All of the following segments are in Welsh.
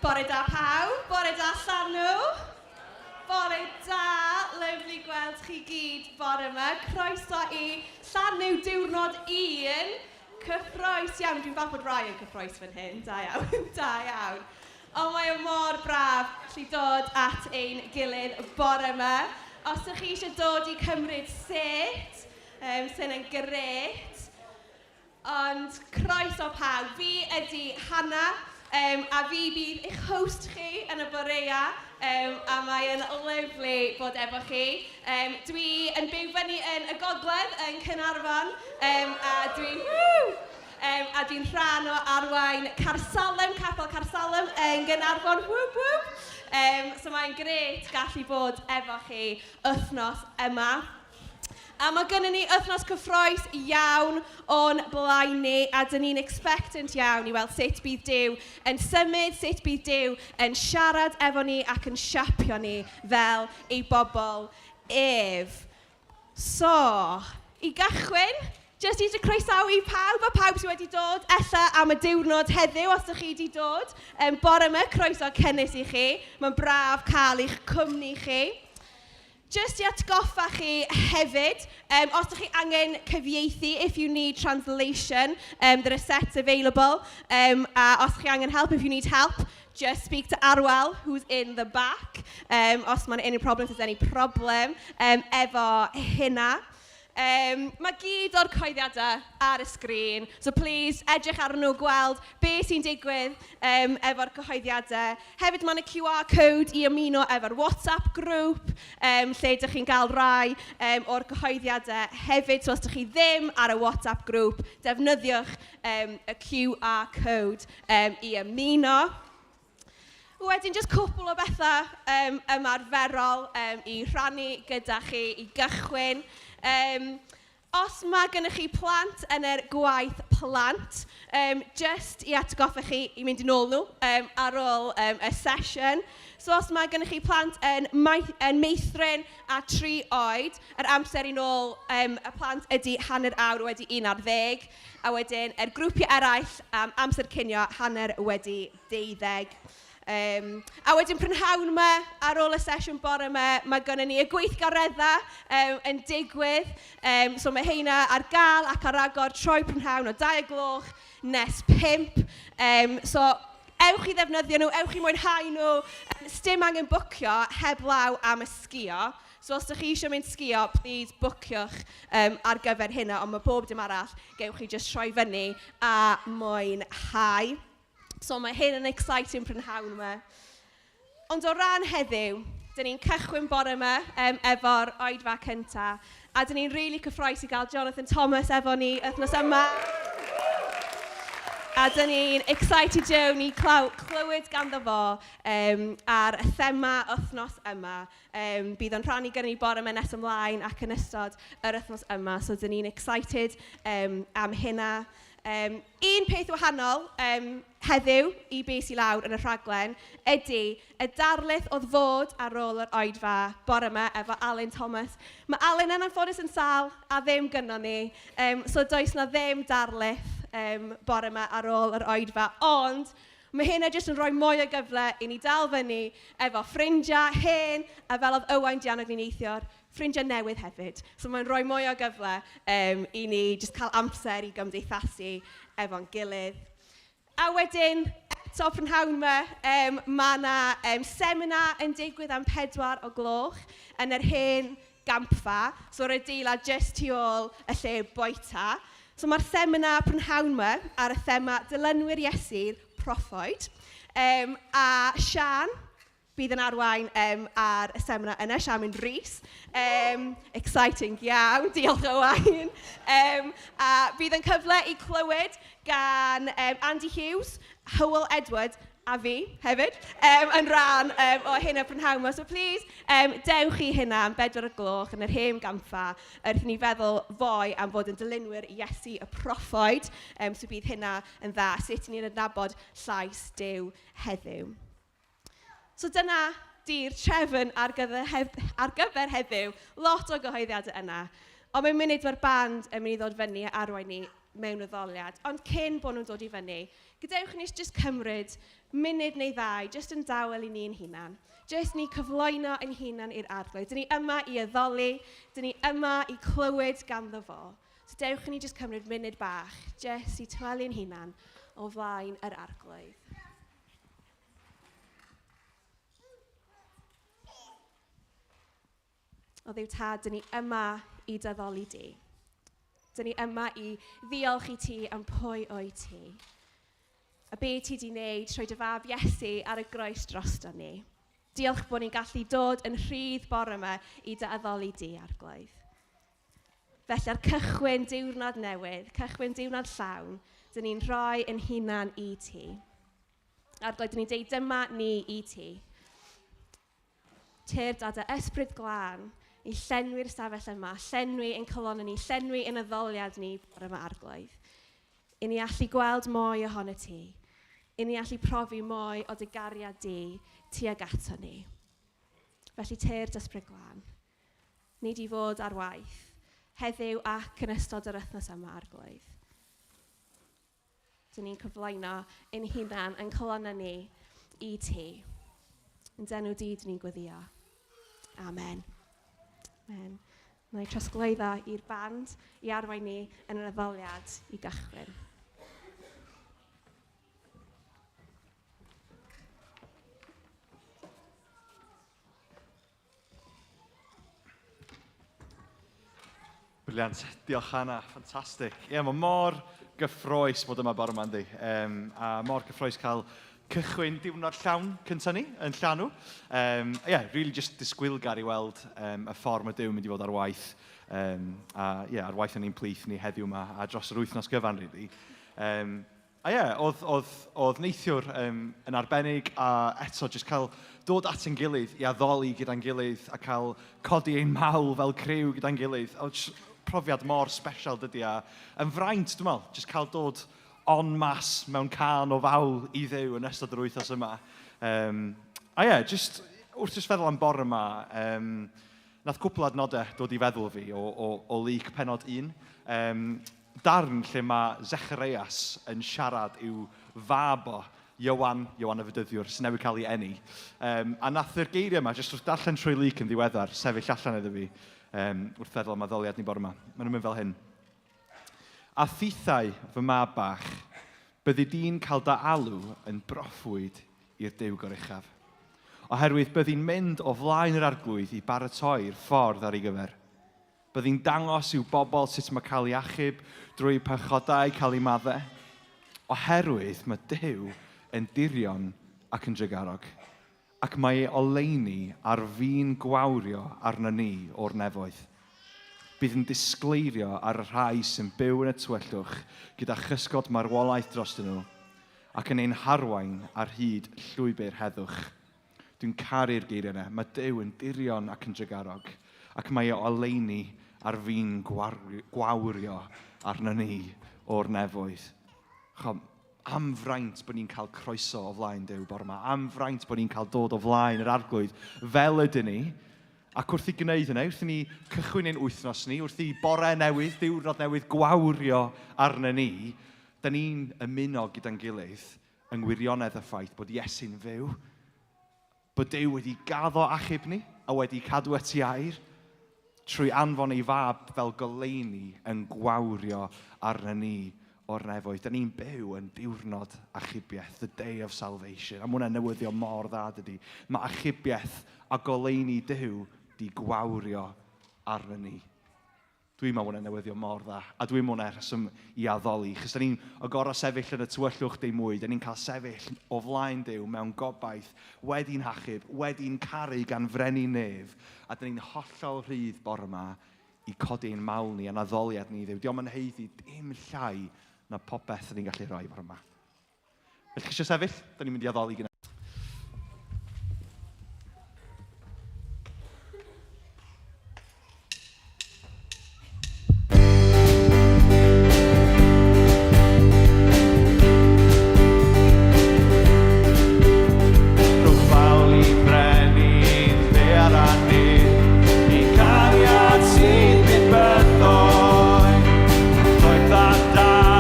Bore da pawb, bore da Llanw. Bore da, lyflu gweld chi gyd bore yma. Croeso i Llanw diwrnod 1. Cyffroes iawn, dwi'n falch bod rai yn cyffroes fan hyn, da iawn, da iawn. Ond mae o mor braf gallu dod at ein gilydd bore yma. Os ydych chi eisiau dod i cymryd set, sy'n yn gret. Ond croeso pawb, fi ydy Hannah, a fi bydd eich host chi yn y borea, a mae'n lyflu bod efo chi. Dwi yn byw fyny yn y gogledd yn Caernarfon, a dwi'n rhan o arwain Carsalem, Capel Carsalem yn Gaernarfon. So mae'n gret gallu bod efo chi wythnos yma. A mae gennym ni wythnos cyffroes iawn o'n blaen ni, a dyn ni'n expectant iawn i weld sut bydd Duw yn symud, sut bydd Duw yn siarad efo ni ac yn siapio ni fel ei bobl ef. So, i gychwyn, jyst eisiau croesawu i pawb a pawb sydd wedi dod ella am y diwrnod heddiw os ydych chi wedi dod. Bore yma, croeso cynnes i chi. Mae'n braf cael eich cwmni chi. Jyst i atgoffa chi hefyd, os ydych chi angen cyfieithu, if you need translation, there are sets available. A os ydych chi angen help, if you need help, just speak to Arwel, who's in the back. Os mae'n any problems, if there's any problem, efo hynna. Mae gyd o'r cyhoeddiadau ar y sgrin, so please edrych ar nhw gweld beth sy'n digwydd efo'r cyhoeddiadau. Hefyd mae yna QR code i ymuno efo'r WhatsApp grŵp, lle ydych chi'n cael rai o'r cyhoeddiadau hefyd. So os ydych chi ddim ar y WhatsApp grŵp, defnyddiwch y QR code i ymuno. Wedyn, jyst cwpl o bethau ymarferol i rhannu gyda chi i gychwyn. Os mae gennych chi plant yn yr gwaith plant, jyst i atgoffa chi i mynd yn ôl nhw ar ôl y sesiwn. So os mae gennych chi plant yn meithrin a 3 oed, yr amser i nôl y plant ydy hanner awr wedi 11, a wedyn yr grwpiau eraill am amser cinio hanner wedi 12. A wedyn prynhawn yma ar ôl y sesiwn bore yma, mae gennym ni y gweithgareddau yn digwydd. So mae heina ar gael ac ar agor troi prynhawn o 2:00 nes 5. So ewch i ddefnyddio nhw, ewch i mwynhau nhw. Sdim angen bwcio heblaw am y sgïo. So os ydych chi eisiau mynd sgïo, please bwciwch ar gyfer hynna, ond mae bob dim arall, gewch chi jyst troi fyny a mwynhau. So mae hyn yn exciting prynhawn yma. Ond o ran heddiw, dyn ni'n cychwyn bore yma efo'r oedfa cyntaf. A dyn ni'n rili cyffroes i gael Jonathan Thomas efo ni wythnos yma. A dyn ni'n excited iawn i clywed ganddo fo ar y thema wythnos yma. Bydd o'n rhannu gyda ni bore yma nes ymlaen ac yn ystod yr wythnos yma. So dyn ni'n excited am hynna. Un peth wahanol heddiw i beth sy'n lawr yn y rhaglen ydy y darlith oedd fod ar ôl yr oedfa bore yma efo Alun Thomas. Mae Alun yn anffodus yn sâl a ddim gynno ni, so does na ddim darlith bore yma ar ôl yr oedfa, ond mae hynna jyst yn rhoi mwy o gyfle i ni dal fyny efo ffrindiau hen, a fel oedd Owain Dianog ni'n neithiwr, ffrindiau newydd hefyd. So mae'n rhoi mwy o gyfle i ni jyst cael amser i gymdeithasu efo'n gilydd. A wedyn, eto prynhawn yma, mae yna seminar yn digwydd am 4:00 yn yr hen gampfa. So yr adeilad jyst tu ôl y lle boeta. So mae'r seminar prynhawn yma ar y thema dilynwyr Iesu'r proffwyd. A Sian bydd yn arwain ar y seminar yna, Sian Rhys. Exciting iawn, diolch Owain. A bydd yn cyfle i clywed gan Andy Hughes, Hywel Edward a fi hefyd, yn rhan o hynna prynhawn yma. So please, dewch i hynna am 4:00 yn yr hen gampfa. Wrth ni feddwl fwy am fod yn dilynwyr Iesu y proffwyd. So bydd hynna yn dda, sut ni'n adnabod llais Duw heddiw. So dyna di'r trefn ar gyfer heddiw. Lot o gyhoeddiadau yna. Ond mae'n munud mae'r band yn mynd i ddod fyny a arwain ni, mewn addoliad. Ond cyn bod nhw'n dod i fyny, gadewch ni jyst cymryd munud neu ddau, jyst yn dawel i ni'n hunan. Jyst ni cyflwyno yn hunan i'r arglwydd. Dyn ni yma i addoli, dyn ni yma i clywed ganddo fo. So dewch ni jyst cymryd munud bach, jyst i tyweli'n hunan o flaen yr arglwydd. O Dduw Tad, dyn ni yma i daddoli di. Dyn ni yma i ddiolch i ti am pwy o'i ti. A be ti di wneud trwy dy fab Iesu ar y groes drosto ni. Diolch bod ni'n gallu dod yn rhydd bore yma i dy addoli di arglwydd. Felly ar cychwyn diwrnod newydd, cychwyn diwrnod llawn, dyn ni'n rhoi yn hunan i ti. Arglwydd, dyn ni'n deud dyma ni i ti. Tyr dad y ysbryd glân, i llenwi'r stafell yma, llenwi yn colonna ni, llenwi yn addoliad ni bore yma arglwydd. I ni allu gweld mwy ohono ti. I ni allu profi mwy o dy gariad di tuag ato ni. Felly tyr dysbryd glân. Ni di fod ar waith, heddiw ac yn ystod yr wythnos yma arglwydd. Dyn ni'n cyflwyno ein hunan yn colonna ni i ti. Yn denw di, dyn ni'n gweddio. Amen. Amen. Na i trosglwyddo i'r band i arwain ni yn yr addoliad i gychwyn. Briliant, diolch Anna, ffantastig. Ie, mae mor gyffroes bod yma bore yma yndi. A mor gyffroes cael cychwyn diwrnod llawn cynta ni yn Llanw. Really just disgwylgar i weld y ffordd mae Duw yn mynd i fod ar waith. Ar waith yn ein plith ni heddiw yma a dros yr wythnos gyfan, really. Oedd neithiwr yn arbennig a eto just cael dod at ein gilydd i addoli gyda'n gilydd a cael codi ein mawl fel criw gyda'n gilydd. Profiad mor special dydy a yn fraint, dwi'n meddwl, just cael dod on mas mewn can o fawl i Dduw yn ystod yr wythnos yma. Just wrth just feddwl am bore yma, nath cwpl adnodau dod i feddwl fi o Luc pennod 1. Darn lle mae Zecharias yn siarad i'w fab o, Iowan y Fydyddiwr, sy'n newid cael ei eni. A nath yr geiriau yma, jyst wrth darllen trwy Luc yn ddiweddar, sefyll allan iddo fi, wrth feddwl am addoliad ni bore yma. Maen nhw'n mynd fel hyn. A thithau fy mab bach, byddi di'n cael dy alw yn broffwyd i'r Duw goruchaf. Oherwydd byddi'n mynd o flaen yr arglwydd i baratoi'r ffordd ar ei gyfer. Byddi'n dangos i'w bobl sut mae cael ei achub drwy pechodau cael ei maddau. Oherwydd mae Duw yn dirion ac yn drygarog, ac mae ei oleuni ar fin gwawrio arno ni o'r nefoedd. Bydd yn disgleirio ar y rhai sy'n byw yn y tywyllwch gyda chysgod marwolaeth drostyn nhw, ac yn ein harwain ar hyd llwybr heddwch. Dwi'n caru'r geiriau yna. Mae Duw yn dirion ac yn drygarog, ac mae ei oleuni ar fin gwawrio arno ni o'r nefoedd. Am fraint bod ni'n cael croeso o flaen Duw bore yma. Am fraint bod ni'n cael dod o flaen yr arglwydd fel ydyn ni. Ac wrth i gwneud hynny, wrth i ni cychwyn ein wythnos ni, wrth i bore newydd, diwrnod newydd gwawrio arno ni, da ni'n ymuno gyda'n gilydd yng ngwirionedd y ffaith bod Iesu'n fyw, bod Duw wedi gaddo achub ni a wedi cadw ati air, trwy anfon ei fab fel goleuni yn gwawrio arno ni o'r nefoedd. Da ni'n byw yn diwrnod achubiaeth, the day of salvation. A mae hwnna'n newyddio mor dda dydy. Mae achubiaeth a goleuni Duw di gwawrio arno ni. Dwi'n meddwl hwnna'n newyddio mor dda. A dwi'n meddwl hwnna'n rheswm i addoli. Chos da ni'n agoro sefyll yn y tywyllwch dim mwy. Da ni'n cael sefyll o flaen Duw mewn gobaith, wedi'n hachub, wedi'n caru gan frenu nef. A da ni'n hollol rhydd bore yma i codi ein mawl ni a'n addoliad ni Dduw. Diolch yn heiddi dim llai na popeth da ni'n gallu rhoi bore yma. Felly chi eisiau sefyll? Da ni'n mynd i addoli gyda. Die.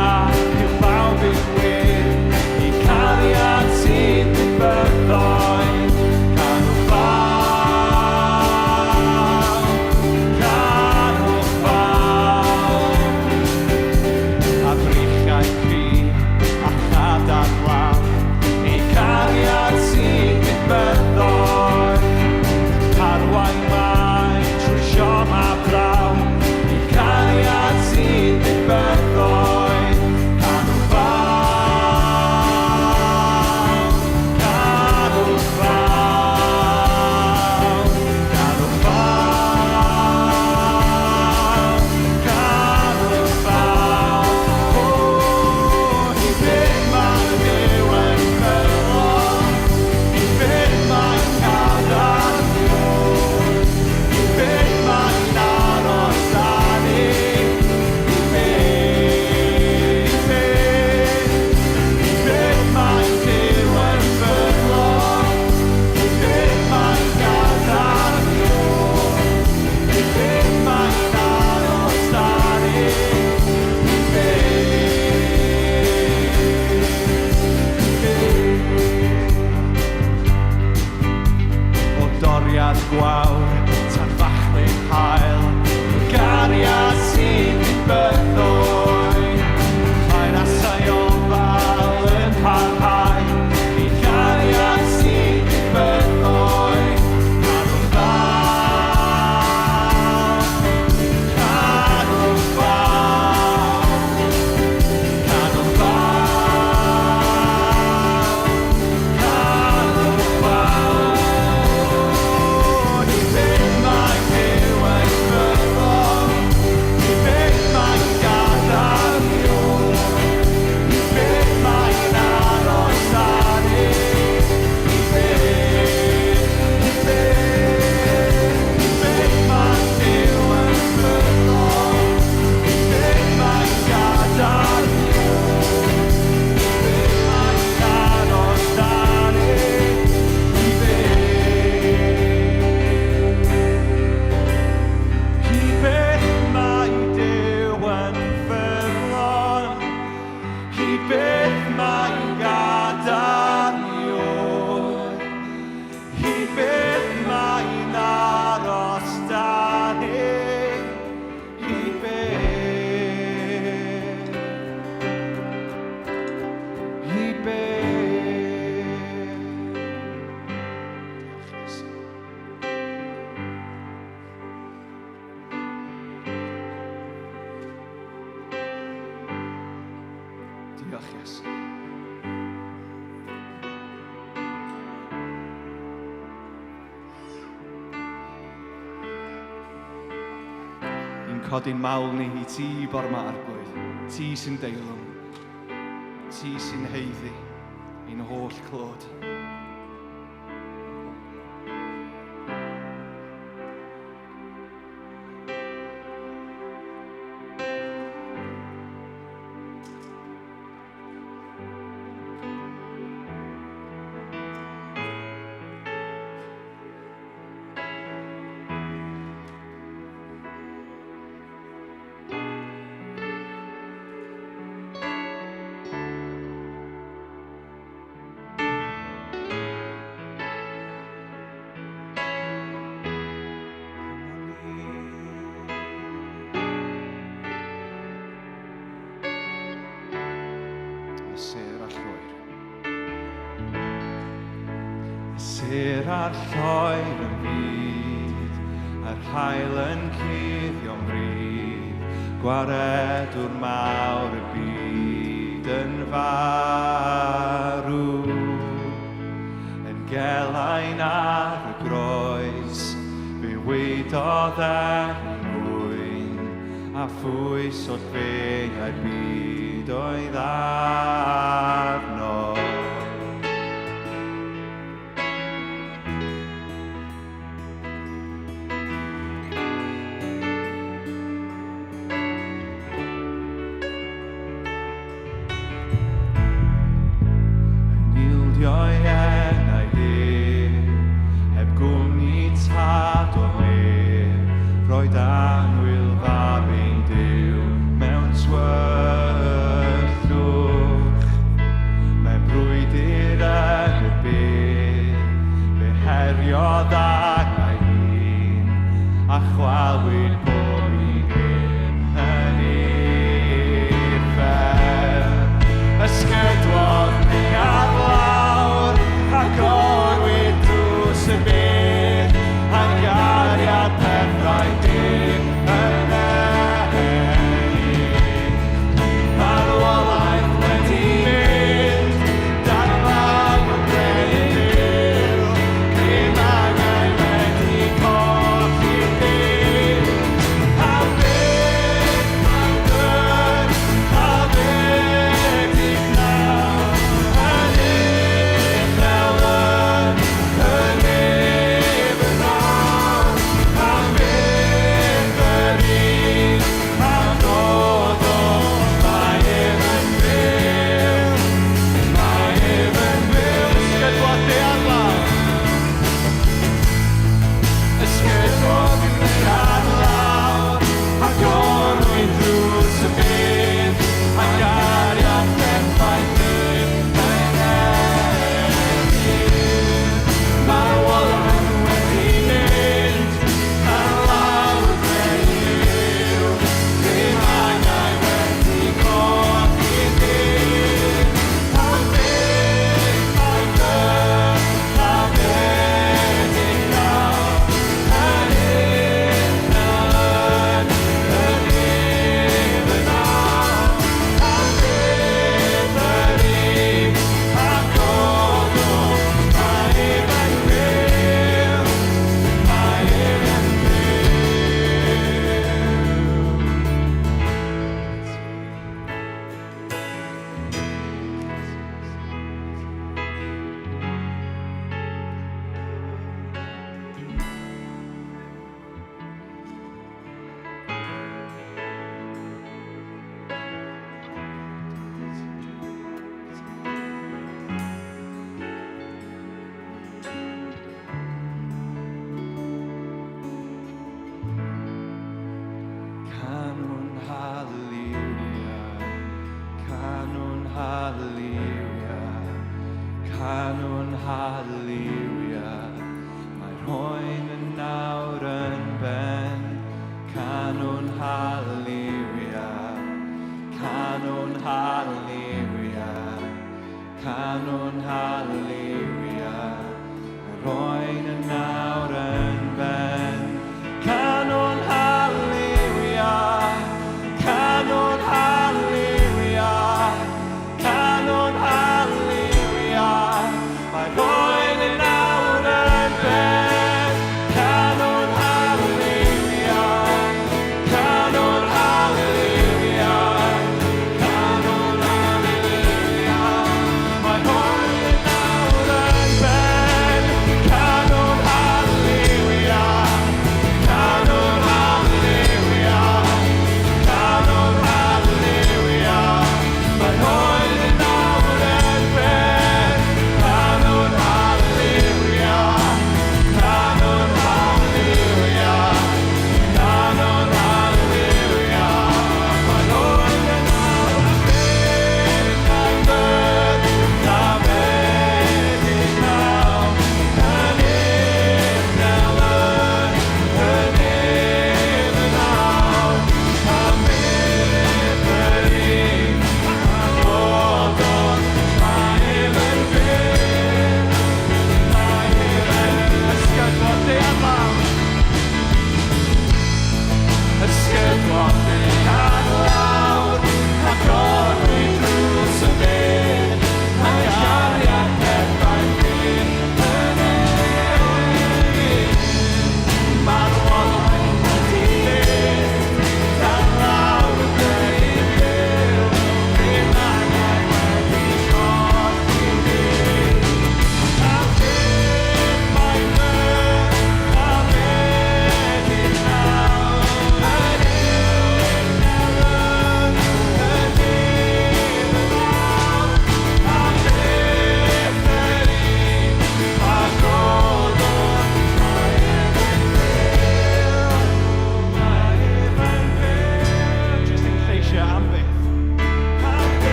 Diolch, Iesu. Ni'n codi'n mawl ni i ti bore ma Arglwydd. Ti sy'n deilwng. Ti sy'n heiddi ein holl clod. Ser ar lloer y byd, yr hael yn cuddio'n bryd, gwaredwr mawr y byd yn farw. Yn gelain ar y groes, fe wedodd mwyn, a phwys o'r beiau byd oedd arno.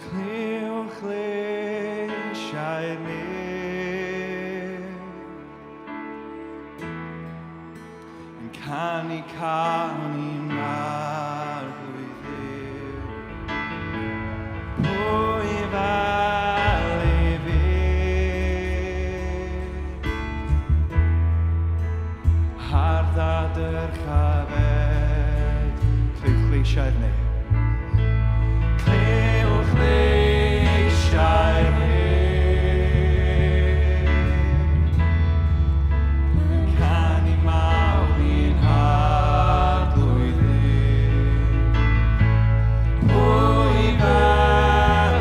Clywch leisiau'r yn canu ma'r blwyddyn. Pwy fel I fi, harddad yr chafed. Clywch leisiau'r Clywch leisiau'r yn canu mawl i'n had blwyddyn. Pwy fel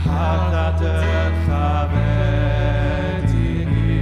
harddad yr chafed I ni.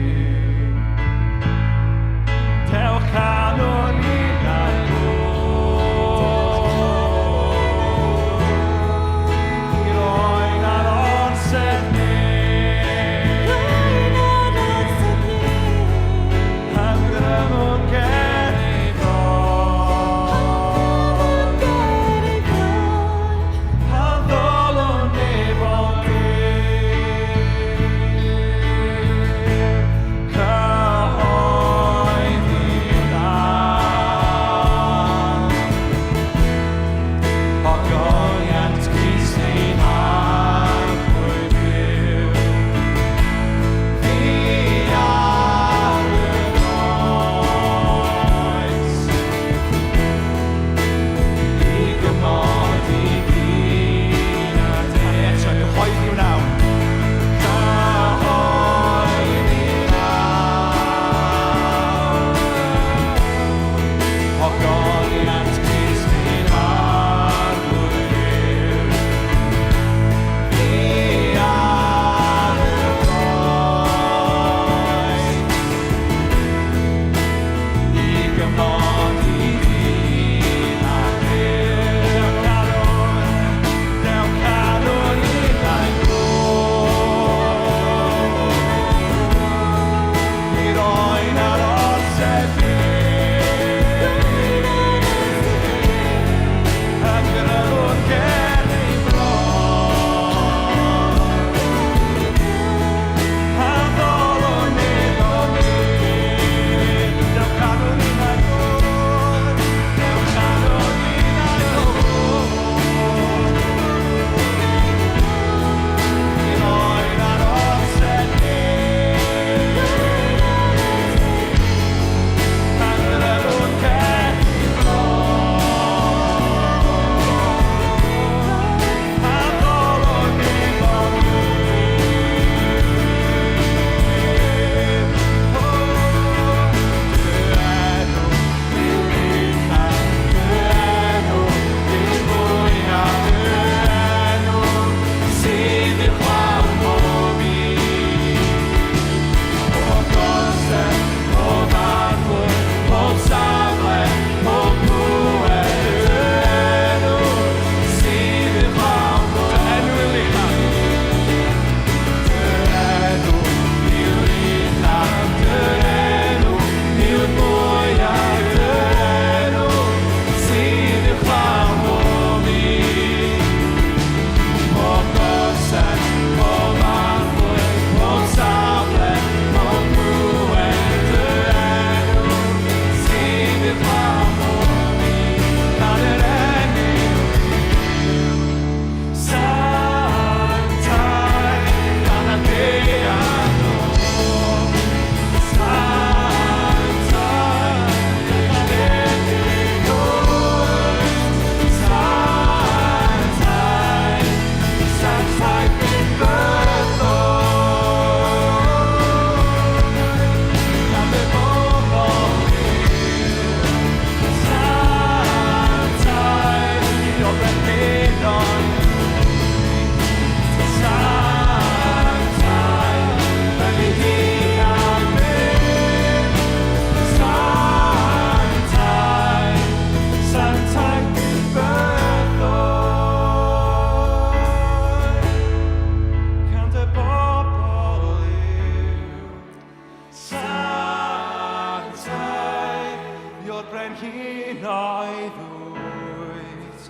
un oedd wyt,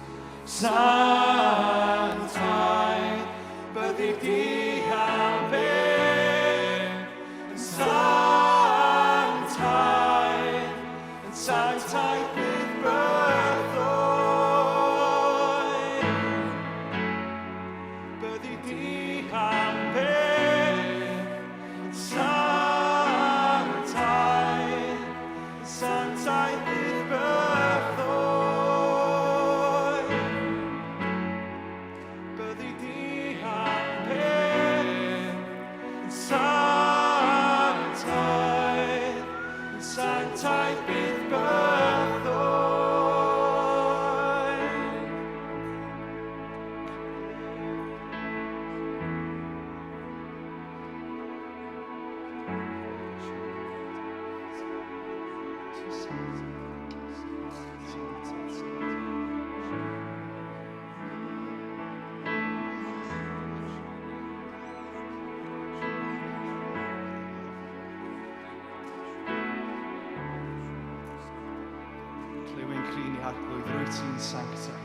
sanctaidd, byddi di am beth, yn sanctaidd bydd byddoi. Byddi di am beth, yn sanctaidd bydd byddoi. Byddi di am beth, yn sanctaidd bydd byddoi. Clywyn crin I arglwydd, rwy ti'n sanctaidd,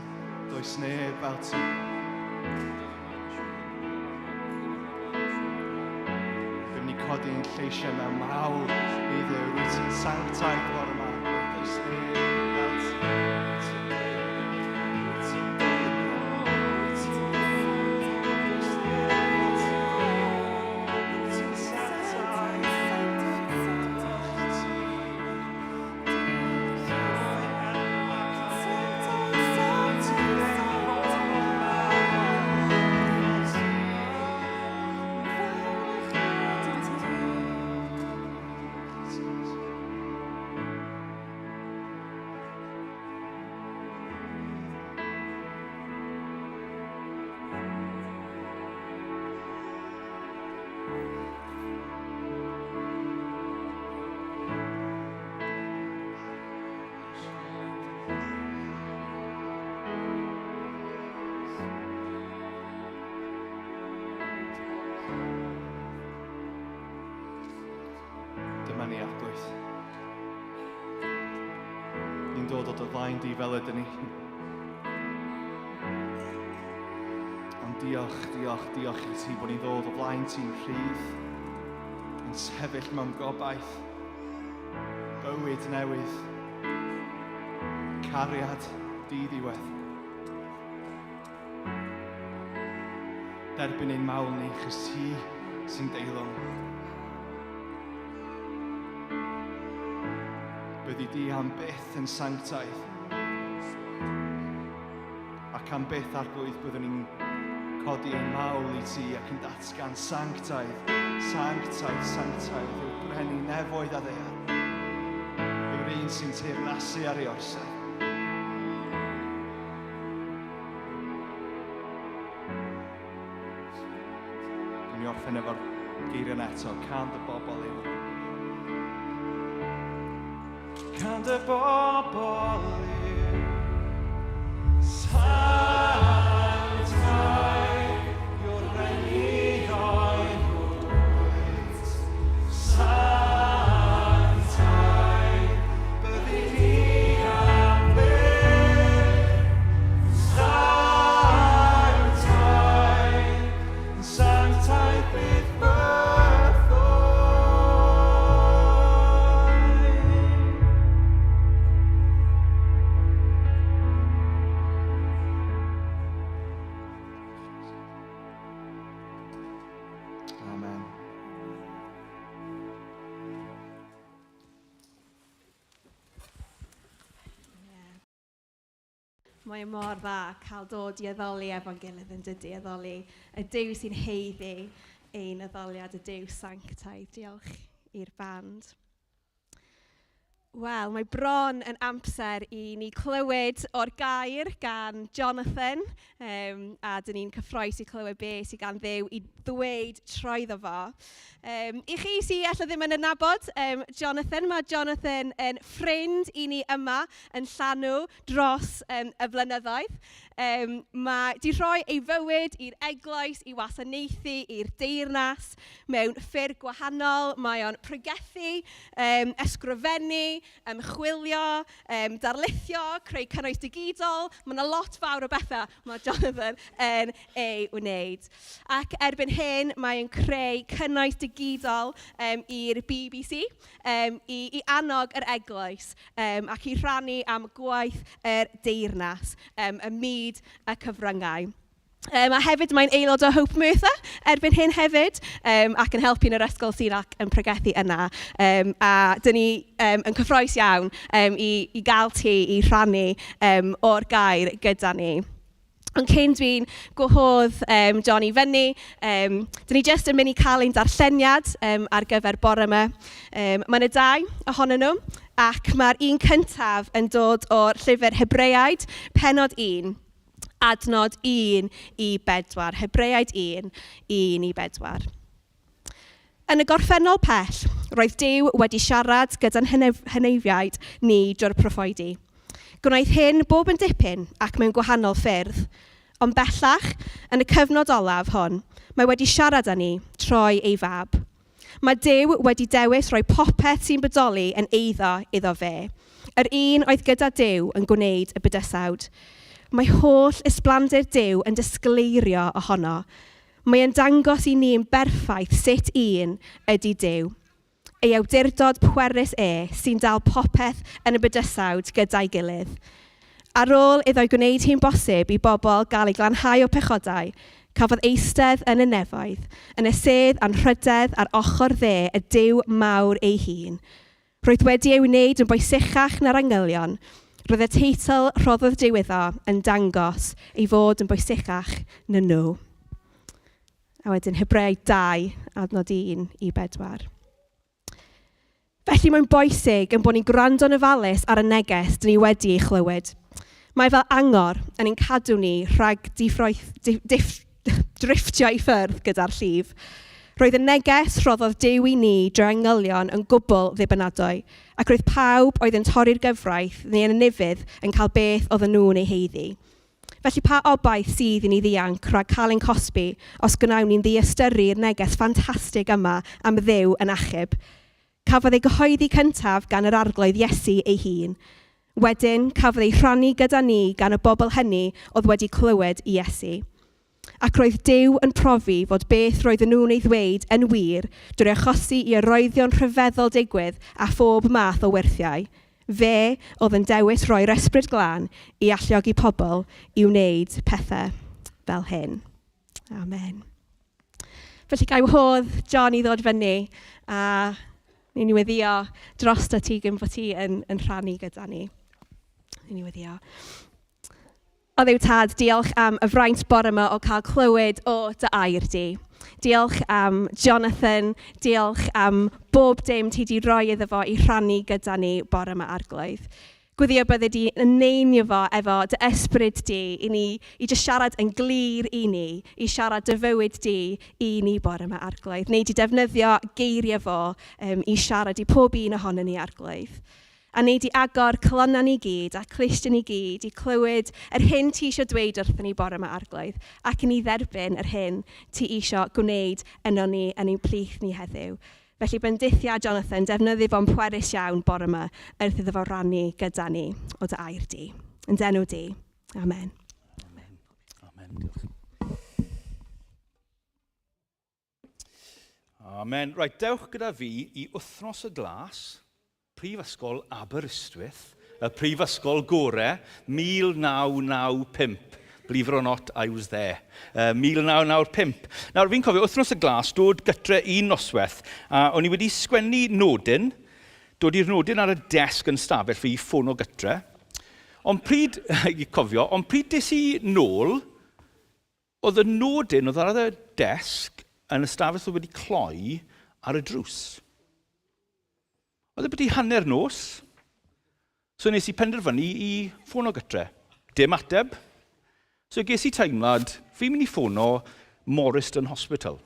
does neb fel ti. Bydd ni codi'n lleisiau mewn mawr I Dduw, rwy ti'n sanctaidd o'r yma, does neb fel ti. Dyma ni Arglwydd. Ni'n dod o dy flaen di fel ydyn ni. Ond diolch I ti bod ni'n dod o flaen ti'n rhydd, yn sefyll mewn gobaith, bywyd newydd, cariad di-ddiwedd. Derbyn ein mawl ni, chys ti sy'n deilwng. Byddi di am byth yn sanctaidd. Ac am byth Arglwydd byddwn ni'n codi ein mawl I ti ac yn datgan sanctaidd, yw brenin nefoedd a ddear. Yw'r un sy'n teyrnasu ar ei orsedd. Dwi'n I orffen efo'r geiriau eto, can dy bobl yw. Can dy bobl yw, sanctaidd, yw'r brenin oedd wyt, sanctaidd, byddi di am beth, sanctaidd bydd Amen. Mae mor dda cael dod I addoli efo'n gilydd yn dydy, addoli y Duw sy'n heiddi ein addoliad, y Duw sanctaidd. Diolch i'r band. Wel, mae bron yn amser I ni clywed o'r gair gan Jonathan, a dyn ni'n cyffroes I clywed be sydd gan Dduw I ddweud troeddo fo. I chi sydd alla ddim yn adnabod Jonathan, mae Jonathan yn ffrind I ni yma yn Llanw dros y flynyddoedd. Mae di rhoi ei fywyd i'r eglwys, I wasanaethu, i'r deyrnas, mewn ffyrdd gwahanol. Mae o'n pregethu, ysgrifennu, chwilio, darlithio, creu cynnwys digidol. Mae yna lot fawr o bethau mae Jonathan yn ei wneud. Ac erbyn hyn, mae'n creu cynnwys digidol i'r BBC i annog yr eglwys ac i rhannu am gwaith yr deyrnas, y myd y cyfryngau. A hefyd mae'n aelod o Hope Merthyr erbyn hyn hefyd ac yn helpu yn yr ysgol Sirac yn pregethu yna. A dyn ni yn cyffroes iawn i gael ti i rhannu o'r gair gyda ni. Ond cyn dwi'n gwahodd John i fyny, dyn ni jyst yn mynd i cael ein darlleniad ar gyfer bore yma. Mae yna 2 ohonyn nhw ac mae'r un cyntaf yn dod o'r llyfr Hebreaid, pennod 1. Adnod 1 i 4. Hebreaid 1, 1 i 4. Yn y gorffennol pell, roedd Duw wedi siarad gyda'n hyneifiaid ni drwy'r proffwydi. Gwnaeth hyn bob yn dipyn ac mewn gwahanol ffyrdd, ond bellach, yn y cyfnod olaf hon, mae wedi siarad â ni troi ei fab. Mae Duw wedi dewis rhoi popeth sy'n bodoli yn eiddo iddo fe. Yr un oedd gyda Duw yn gwneud y bydysawd. Mae holl ysblandir Duw yn disgleirio ohono. Mae e'n dangos i ni'n berffaith sut un ydy Duw. Ei awdurdod pwerus sy'n dal popeth yn y bydysawd gyda'i gilydd. Ar ôl iddo gwneud hi'n bosib i bobl gael ei glanhau o pechodau, cafodd eistedd yn y nefoedd, yn y sedd a'n rhydedd ar ochr y Duw mawr ei hun. Roedd wedi ei wneud yn boesachach na'r angylion. Roedd y teitl rhoddodd Duw iddo yn dangos ei fod yn boesachach na nhw. A wedyn Hebreaid 2, adnod 1 i 4. Felly mae'n bwysig yn bod ni'n gwrando yn ofalus ar y neges dyn ni wedi ei chlywed. Mae fel angor yn ein cadw ni rhag drifftio i ffyrdd gyda'r llif. Roedd y neges rhoddodd Duw i ni drwy angylion yn gwbl ddibynadwy, ac roedd pawb oedd yn torri'r gyfraith neu yn y nifydd yn cael beth oedden nhw'n ei heiddi. Felly pa obaith sydd i ni ddianc rhag cael ein cosbi os gwnawn ni'n ddiystyru'r neges ffantastig yma am Dduw yn achub. Cafodd ei gyhoeddi cyntaf gan yr arglwydd Iesu ei hun. Wedyn, cafodd ei rhannu gyda ni gan y bobl hynny oedd wedi clywed i Iesu. Ac roedd Duw yn profi fod beth roedden nhw'n ei ddweud yn wir drwy achosi i yroeddion rhyfeddol digwydd a phob math o werthiau. Fe oedd yn dewis roi'r ysbryd glân i alluogi pobl i wneud pethau fel hyn. Amen. Felly gai wahodd John i ddod fyny a ni'n weddio dros ti gyn bod ti yn rhannu gyda ni. Ni'n weddio. O Dduw Tad, diolch am y fraint bore yma o cael clywed o dy air di. Diolch am Jonathan, diolch am bob dim ti di roi iddo fo i rhannu gyda ni bore yma Arglwydd. Gwyddio bydde di yn neinio fo efo dy ysbryd di i just siarad yn glir i ni, i siarad dy fywyd di i ni bore yma Arglwydd. Neu di defnyddio geiriau fo i siarad i pob un ohono ni Arglwydd. A wneud i agor colonna ni gyd a clistion ni gyd i clywed yr hyn ti eisiau dweud wrthyn ni bore yma Arglwydd ac yn ei dderbyn yr hyn ti eisiau gwneud yno ni yn ein plith ni heddiw. Felly bendithia Jonathan, defnyddio fo'n pwerus iawn bore yma wrth iddo fo rannu gyda ni o dy air di. Yn denw di. Amen. Amen. Amen. Diolch. Amen. Right, dewch gyda fi i wythnos y glas. Prifysgol Aberystwyth, y prifysgol gore, 1995. Believe it or not, I was there. 1995. Nawr, fi'n cofio, wythnos y glas, dod gytre un noswaith, a o'n i wedi sgwennu nodyn, dod i'r nodyn ar y desg yn stafell fi i ffono gytre. Ond pryd, i cofio, ond pryd des i nôl, oedd y nodyn oedd ar y desg yn y stafell oedd wedi cloi ar y drws. Oedd e byddu hanner nos, so nes i penderfynu i ffono gytre. Dim ateb. So ges i teimlad, fi'n mynd i ffono Morriston Hospital.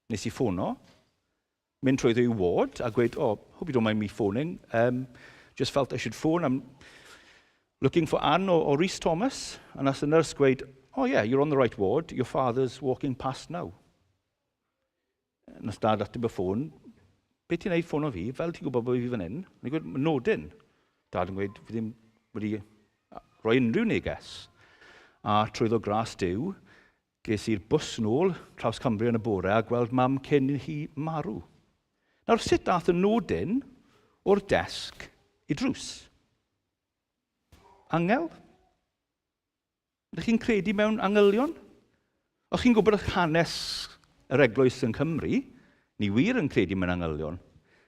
Nes i ffono, mynd trwy ddwy ward a gweud, hope you don't mind me phoning. Just felt I should phone. I'm looking for Anne or Rhys Thomas. And as the nurse gweud, yeah, you're on the right ward. Your father's walking past now. Nes dad ateb y ffôn, Be ti'n neud ffôn o fi? Fel ti'n gwybod bod fi fan hyn? Ni'n gweud, nodyn. Dad yn gweud, fi ddim wedi rhoi unrhyw neges. A trwyddo gras Duw, ges i'r bws nôl traws Cymru yn y bore a gweld mam cyn hi marw. Nawr, sut dath y nodyn o'r desg i drws? Angel? Ydych chi'n credu mewn angylion? Os chi'n gwybod eich hanes yr eglwys yn Cymru, ni wir yn credu mewn angylion.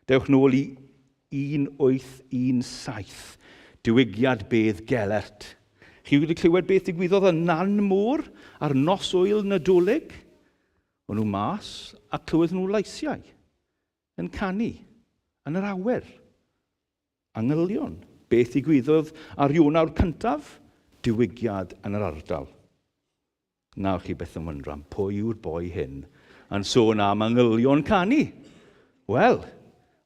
Dewch nôl i 1817, diwygiad bedd Gelert. Chi wedi clywed beth ddigwyddodd y nan môr a'r nos wyl Nadolig? O'n nhw mas a clywed nhw laisiau yn canu yn yr awyr. Angylion. Beth ddigwyddodd ar Ionawr cyntaf? Diwygiad yn yr ardal. Nawr chi beth yn wyndran, pwy yw'r boi hyn yn sôn am angylion canu? Wel,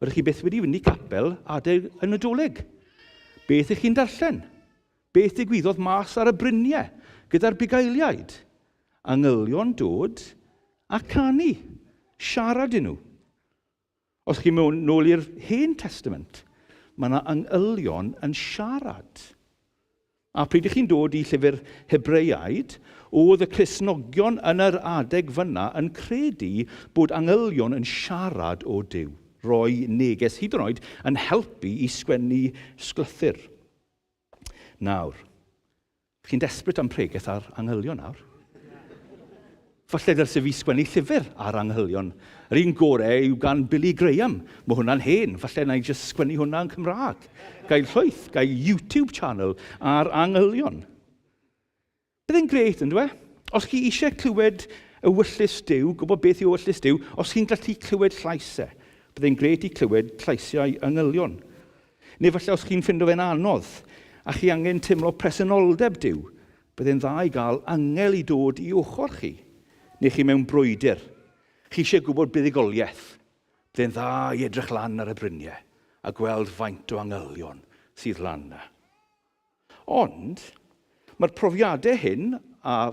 ydych chi beth wedi fynd i capel adeg y Nadolig? Beth ych chi'n darllen? Beth ddigwyddodd mas ar y bryniau gyda'r bugailiaid? Angylion dod a canu, siarad i nhw. Os chi'n mynd nôl i'r Hen Testament, mae yna angylion yn siarad. A pryd ych chi'n dod i llyfr Hebreaid, oedd y Cristnogion yn yr adeg fyna yn credu bod angylion yn siarad o Duw, roi neges hyd yn oed yn helpu i sgwennu sglythyr. Nawr, chi'n desbryd am pregeth ar angylion nawr? Falle dylse fi sgwennu llyfr ar angylion. Yr un gorau yw gan Billy Graham. Mae hwnna'n hen. Falle na i jyst sgwennu hwnna yn Cymraeg. Gael llwyth, gael YouTube channel ar angylion. Byddai'n grêt, ynddo e? Os chi eisiau clywed y wyllus Duw, gwybod beth yw wyllus Duw, os chi'n gallu clywed llaisau, byddai'n grêt i clywed llaisiau angylion. Neu falle os chi'n ffindo fe'n anodd, a chi angen teimlo presenoldeb Duw, byddai'n dda i gael angel i dod i ochr chi. Neu chi mewn brwydr. Chi eisiau gwybod buddugoliaeth. Byddai'n dda i edrych lan ar y bryniau a gweld faint o angylion sydd lan yna. Ond, mae'r profiadau hyn, a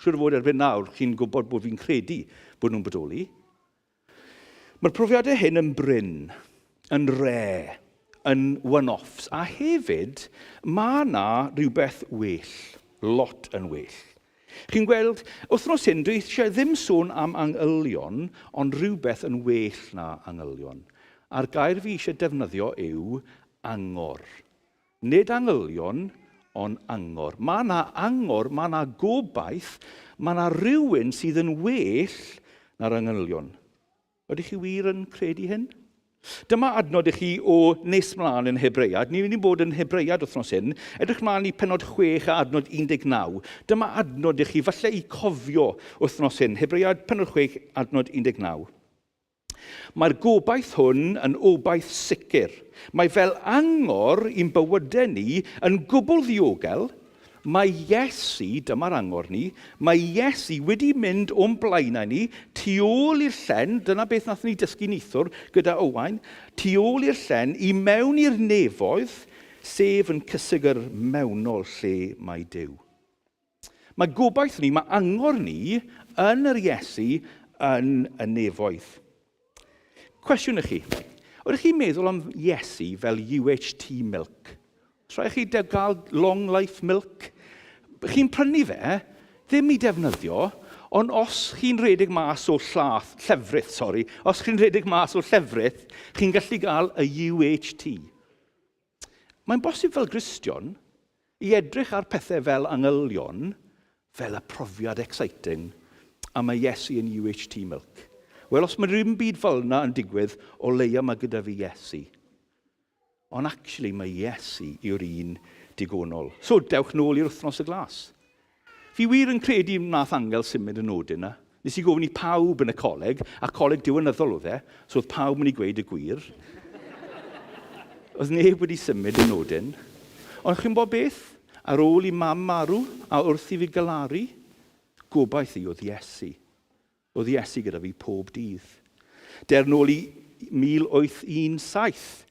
siwr o fod erbyn nawr, chi'n gwybod bod fi'n credu bod nhw'n bodoli, mae'r profiadau hyn yn bryn, yn re, yn one-offs, a hefyd mae yna rhywbeth well, lot yn well. Chi'n gweld, wythnos hyn, dwi eisiau ddim sôn am angylion, ond rhywbeth yn well na angylion. A'r gair fi eisiau defnyddio yw angor. Nid angylion, ond angor. Mae yna angor, mae yna gobaith, mae yna rhywun sydd yn well na'r angylion. Ydych chi wir yn credu hyn? Dyma adnod i chi o nes mlaen yn Hebreaid. Ni'n mynd i bod yn Hebreaid wythnos hyn. Edrych mlaen i penod 6 a adnod 19. Dyma adnod i chi, falle i cofio wythnos hyn. Hebreaid penod 6, adnod 19. Mae'r gobaith hwn yn obaith sicr. Mae fel angor i'n bywydau ni yn gwbl ddiogel. Mae Iesu, dyma'r angor ni, mae Iesu wedi mynd o'n blaenau ni, tu ôl i'r llen, dyna beth nath ni dysgu neithwr gyda Owain, tu ôl i'r llen, i mewn i'r nefoedd, sef yn cysygr mewnol lle mae Duw. Mae gobaith ni, mae angor ni yn yr Iesu yn y nefoedd. Cwestiwn i chi, ydych chi'n meddwl am Iesu fel UHT milk? Rhaid chi gael long life milk? Chi'n prynu fe, ddim i defnyddio, ond os chi'n rhedeg mas o llefrith, os chi'n rhedeg mas o llefrith, chi'n gallu gael y UHT. Mae'n bosib fel Gristion i edrych ar pethau fel angylion, fel y profiad exciting, a mae Iesu yn UHT milk. Wel, os mae rhywun byd fel yna yn digwydd, o leia mae gyda fi Iesu. Ond actually mae Iesu yw'r un digonol. So, dewch nôl i'r wythnos y glas. Fi wir yn credu nath angel symud y nodyn yna. Nes i gofyn i pawb yn y coleg, a coleg diwynyddol oedd e, so oedd pawb yn ei gweud y gwir. Oedd neb wedi symud y nodyn. Ond chi'n bod beth? Ar ôl i mam marw, a wrth i fi galaru, gobaith i oedd Iesu. Oedd Iesu gyda fi pob dydd. Der nôl i 1817,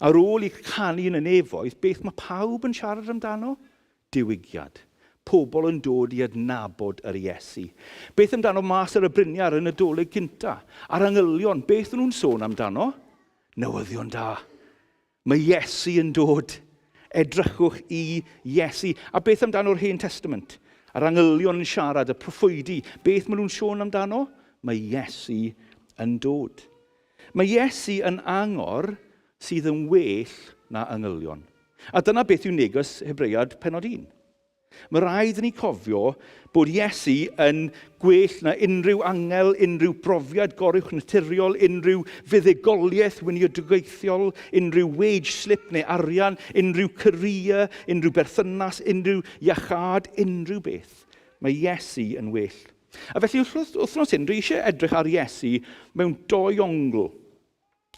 ar ôl i canu yn y nefoedd, beth mae pawb yn siarad amdano? Diwygiad. Pobl yn dod i adnabod yr Iesu. Beth amdano mas ar y bryniau ar y Nadolig gynta? A'r angylion, beth nhw'n sôn amdano? newyddion da. Mae Iesu yn dod. Edrychwch i Iesu. A beth amdano'r Hen Testament? Yr angylion yn siarad, y proffwydi. Beth maen nhw'n sôn amdano? Mae Iesu yn dod. Mae Iesu yn angor sydd yn well na angylion. A dyna beth yw neges Hebread pennod 1. Mae rhaid ni cofio bod Iesu yn gwell na unrhyw angel, unrhyw brofiad goruwch naturiol, unrhyw fuddugoliaeth weinidogaethiol, unrhyw wage slip neu arian, unrhyw career, unrhyw berthynas, unrhyw iachad, unrhyw beth. Mae Iesu yn well. A felly wythnos hyn, dwi eisiau edrych ar Iesu mewn 2 ongl.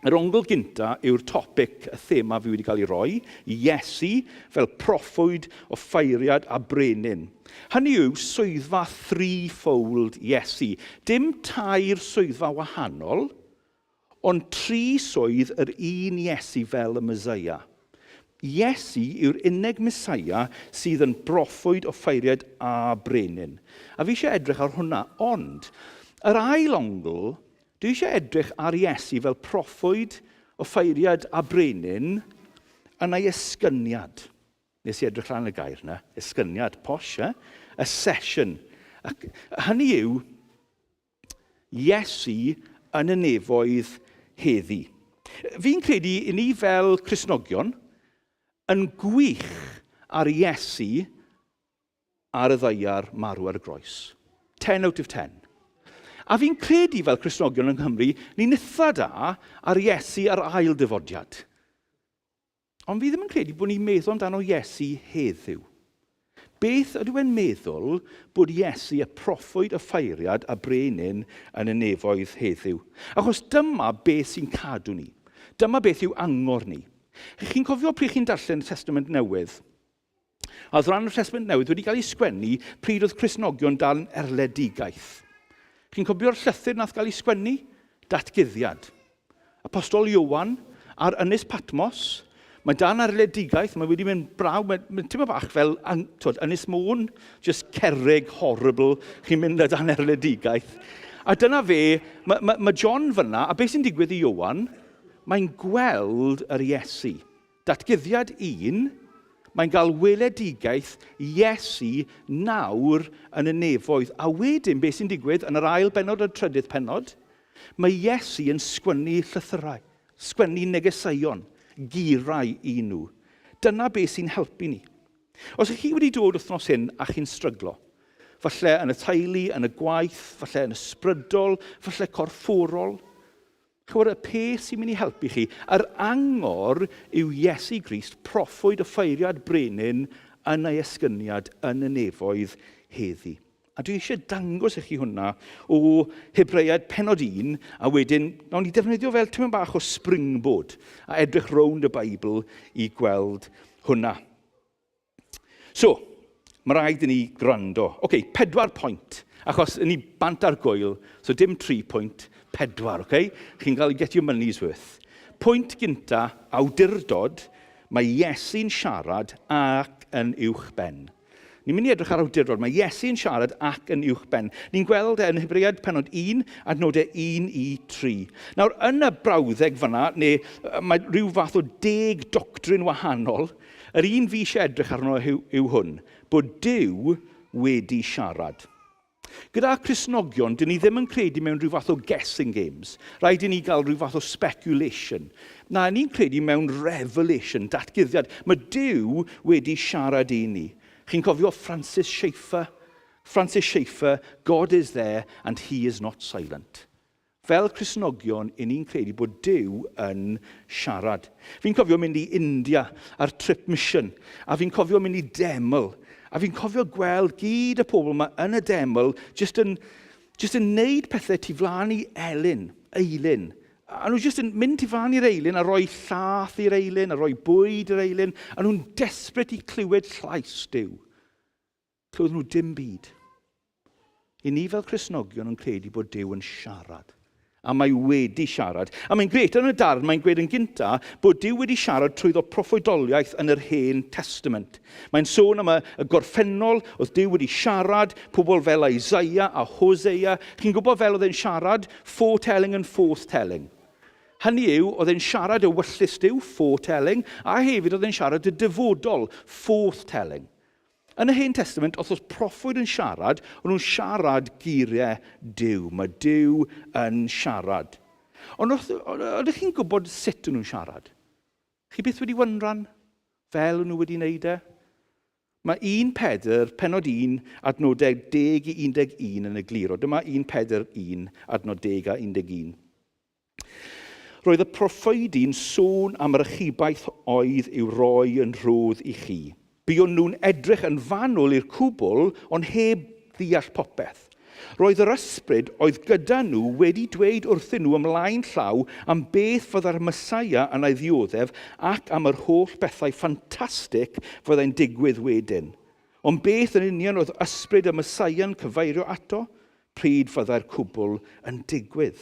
Yr ongl gynta yw'r topic, y thema fi wedi cael ei roi, Iesu fel proffwyd o ffeiriad a brenin. Hynny yw swyddfa threefold Iesu. Dim 2 swyddfa wahanol, ond 3 swydd yr un Iesu fel y Meseia. Iesu yw'r unig Meseia sydd yn broffwyd o ffeiriad a brenin. A fi eisiau edrych ar hwnna, ond yr ail ongl, dwi eisiau edrych ar Iesu fel proffwyd o ffeiriad a brenin yn ei esgyniad. Nes i edrych lan y gair yna, esgyniad, posh, a session. Ac hynny yw, Iesu yn y nefoedd heddi. Fi'n credu i ni fel Cristnogion yn gwych ar Iesu ar y ddeiar marw ar y groes. 10 out of 10. A fi'n credu fel Cristnogion yng Nghymru, ni'n eitha da ar Iesu ar ail dyfodiad. Ond fi ddim yn credu bod ni'n meddwl amdano Iesu heddiw. Beth ydw e'n meddwl bod Iesu y proffwyd y ffeiriad a brenin yn y nefoedd heddiw? Achos dyma beth sy'n cadw ni. Dyma beth yw angor ni. Chi'n cofio pryd chi'n darllen y Testament Newydd? A oedd ran y Testament Newydd wedi cael ei sgwennu pryd oedd Cristnogion dal yn erledigaeth. Chi'n cofio'r llythyr nath gael ei sgwennu? Datguddiad. Apostol Iowan ar Ynys Patmos, mae dan arledigaeth, mae wedi mynd braw, mae'n tyma bach fel Ynys Môn, just cerrig horrible, chi'n mynd dan arledigaeth. A dyna fe, mae John fyna, a beth sy'n digwydd i Iowan, mae'n gweld yr Iesu. Datguddiad 1, mae'n cael weledigaeth Iesu nawr yn y nefoedd. A wedyn, beth sy'n digwydd yn yr ail bennod o'r trydydd pennod, mae Iesu yn sgwennu llythyrau, sgwennu negeseuon, gyrau i nhw. Dyna beth sy'n helpu ni. Os ych chi wedi dod wythnos hyn a chi'n stryglo, falle yn y teulu, yn y gwaith, falle yn ysbrydol, falle corfforol, chwarae y peth sy'n mynd i helpu chi, yr angor yw Iesu Grist, proffwyd y ffeiriad brenin yn ei esgyniad yn y nefoedd heddi. A dwi eisiau dangos i chi hwnna o Hebread pennod 1, a wedyn, nawn ni defnyddio fel tyma'n bach o springboard, a edrych rownd y Beibl i gweld hwnna. So, mae rhaid i ni gwrando. 4 pwynt, achos ni bant ar gwyl, so dim 3 pwynt, 4, Chi'n cael get your money's worth. Pwynt gynta, awdurdod, mae Iesu'n siarad ac yn uwchben. Ni'n mynd i edrych ar awdurdod, mae Iesu'n siarad ac yn uwchben. Ni'n gweld yn Hebread pennod 1, adnodau 1 i 3. Nawr, yn y brawddeg fyna, neu mae rhyw fath o 10 doctrin wahanol, yr un fi eisiau edrych arno yw hwn, bod Duw wedi siarad. Gyda Cristnogion, dyn ni ddim yn credu mewn rhyw fath o guessing games. Rhaid i ni gael rhyw fath o speculation. Na, ni'n credu mewn revelation, datguddiad. Mae Duw wedi siarad i ni. Chi'n cofio Francis Schaeffer? Francis Schaeffer, God is there and he is not silent. Fel Cristnogion, ni'n credu bod Duw yn siarad. Fi'n cofio mynd i India ar trip mission, a fi'n cofio mynd i Deml, a fi'n cofio gweld gyd y pobl yma yn y Deml jyst yn neud pethau tu flaen i eilin. A nhw jyst yn mynd tu flaen i'r eilin a rhoi llath i'r eilin, a rhoi bwyd i'r eilin, a nhw'n desbryd i clywed llais Duw. Clywed nhw dim byd. I ni fel Cristnogion yn credu bod Duw yn siarad. A mae wedi siarad. A mae'n gret yn y darn, mae'n gweud yn gynta bod Duw wedi siarad trwyddo proffwydoliaeth yn yr Hen Testament. Mae'n sôn am y gorffennol, oedd Duw wedi siarad, pobl fel Isaiah a Hosea. Chi'n gwybod fel oedd e'n siarad? Foretelling and forthtelling. Hynny yw, oedd e'n siarad y wyllus Duw, foretelling, a hefyd oedd e'n siarad y dyfodol, forthtelling. Yn y Hen Testament, os oedd proffwyd yn siarad, oedd nhw'n siarad geiriau Duw. Mae Duw yn siarad. Ond ydych chi'n gwybod sut yn nhw'n siarad? Chi beth wedi wynran fel nhw wedi wneud e? Mae 1 Pedr, penod 1, adnodau 10 i 11 yn egluro. Dyma 1 Pedr 1, adnod 10 a 11. Roedd y proffwydi'n sôn am yr achubaeth oedd i'w roi yn rhodd i chi. Buon nhw'n edrych yn fanwl i'r cwbl, ond heb ddeall popeth. Roedd yr ysbryd oedd gyda nhw wedi dweud wrthyn nhw ymlaen llaw am beth fyddai'r Mesaia yn ei ddioddef ac am yr holl bethau ffantastig fyddai'n digwydd wedyn. Ond beth yn union oedd ysbryd y Mesaia'n cyfeirio ato? Pryd fyddai'r cwbl yn digwydd.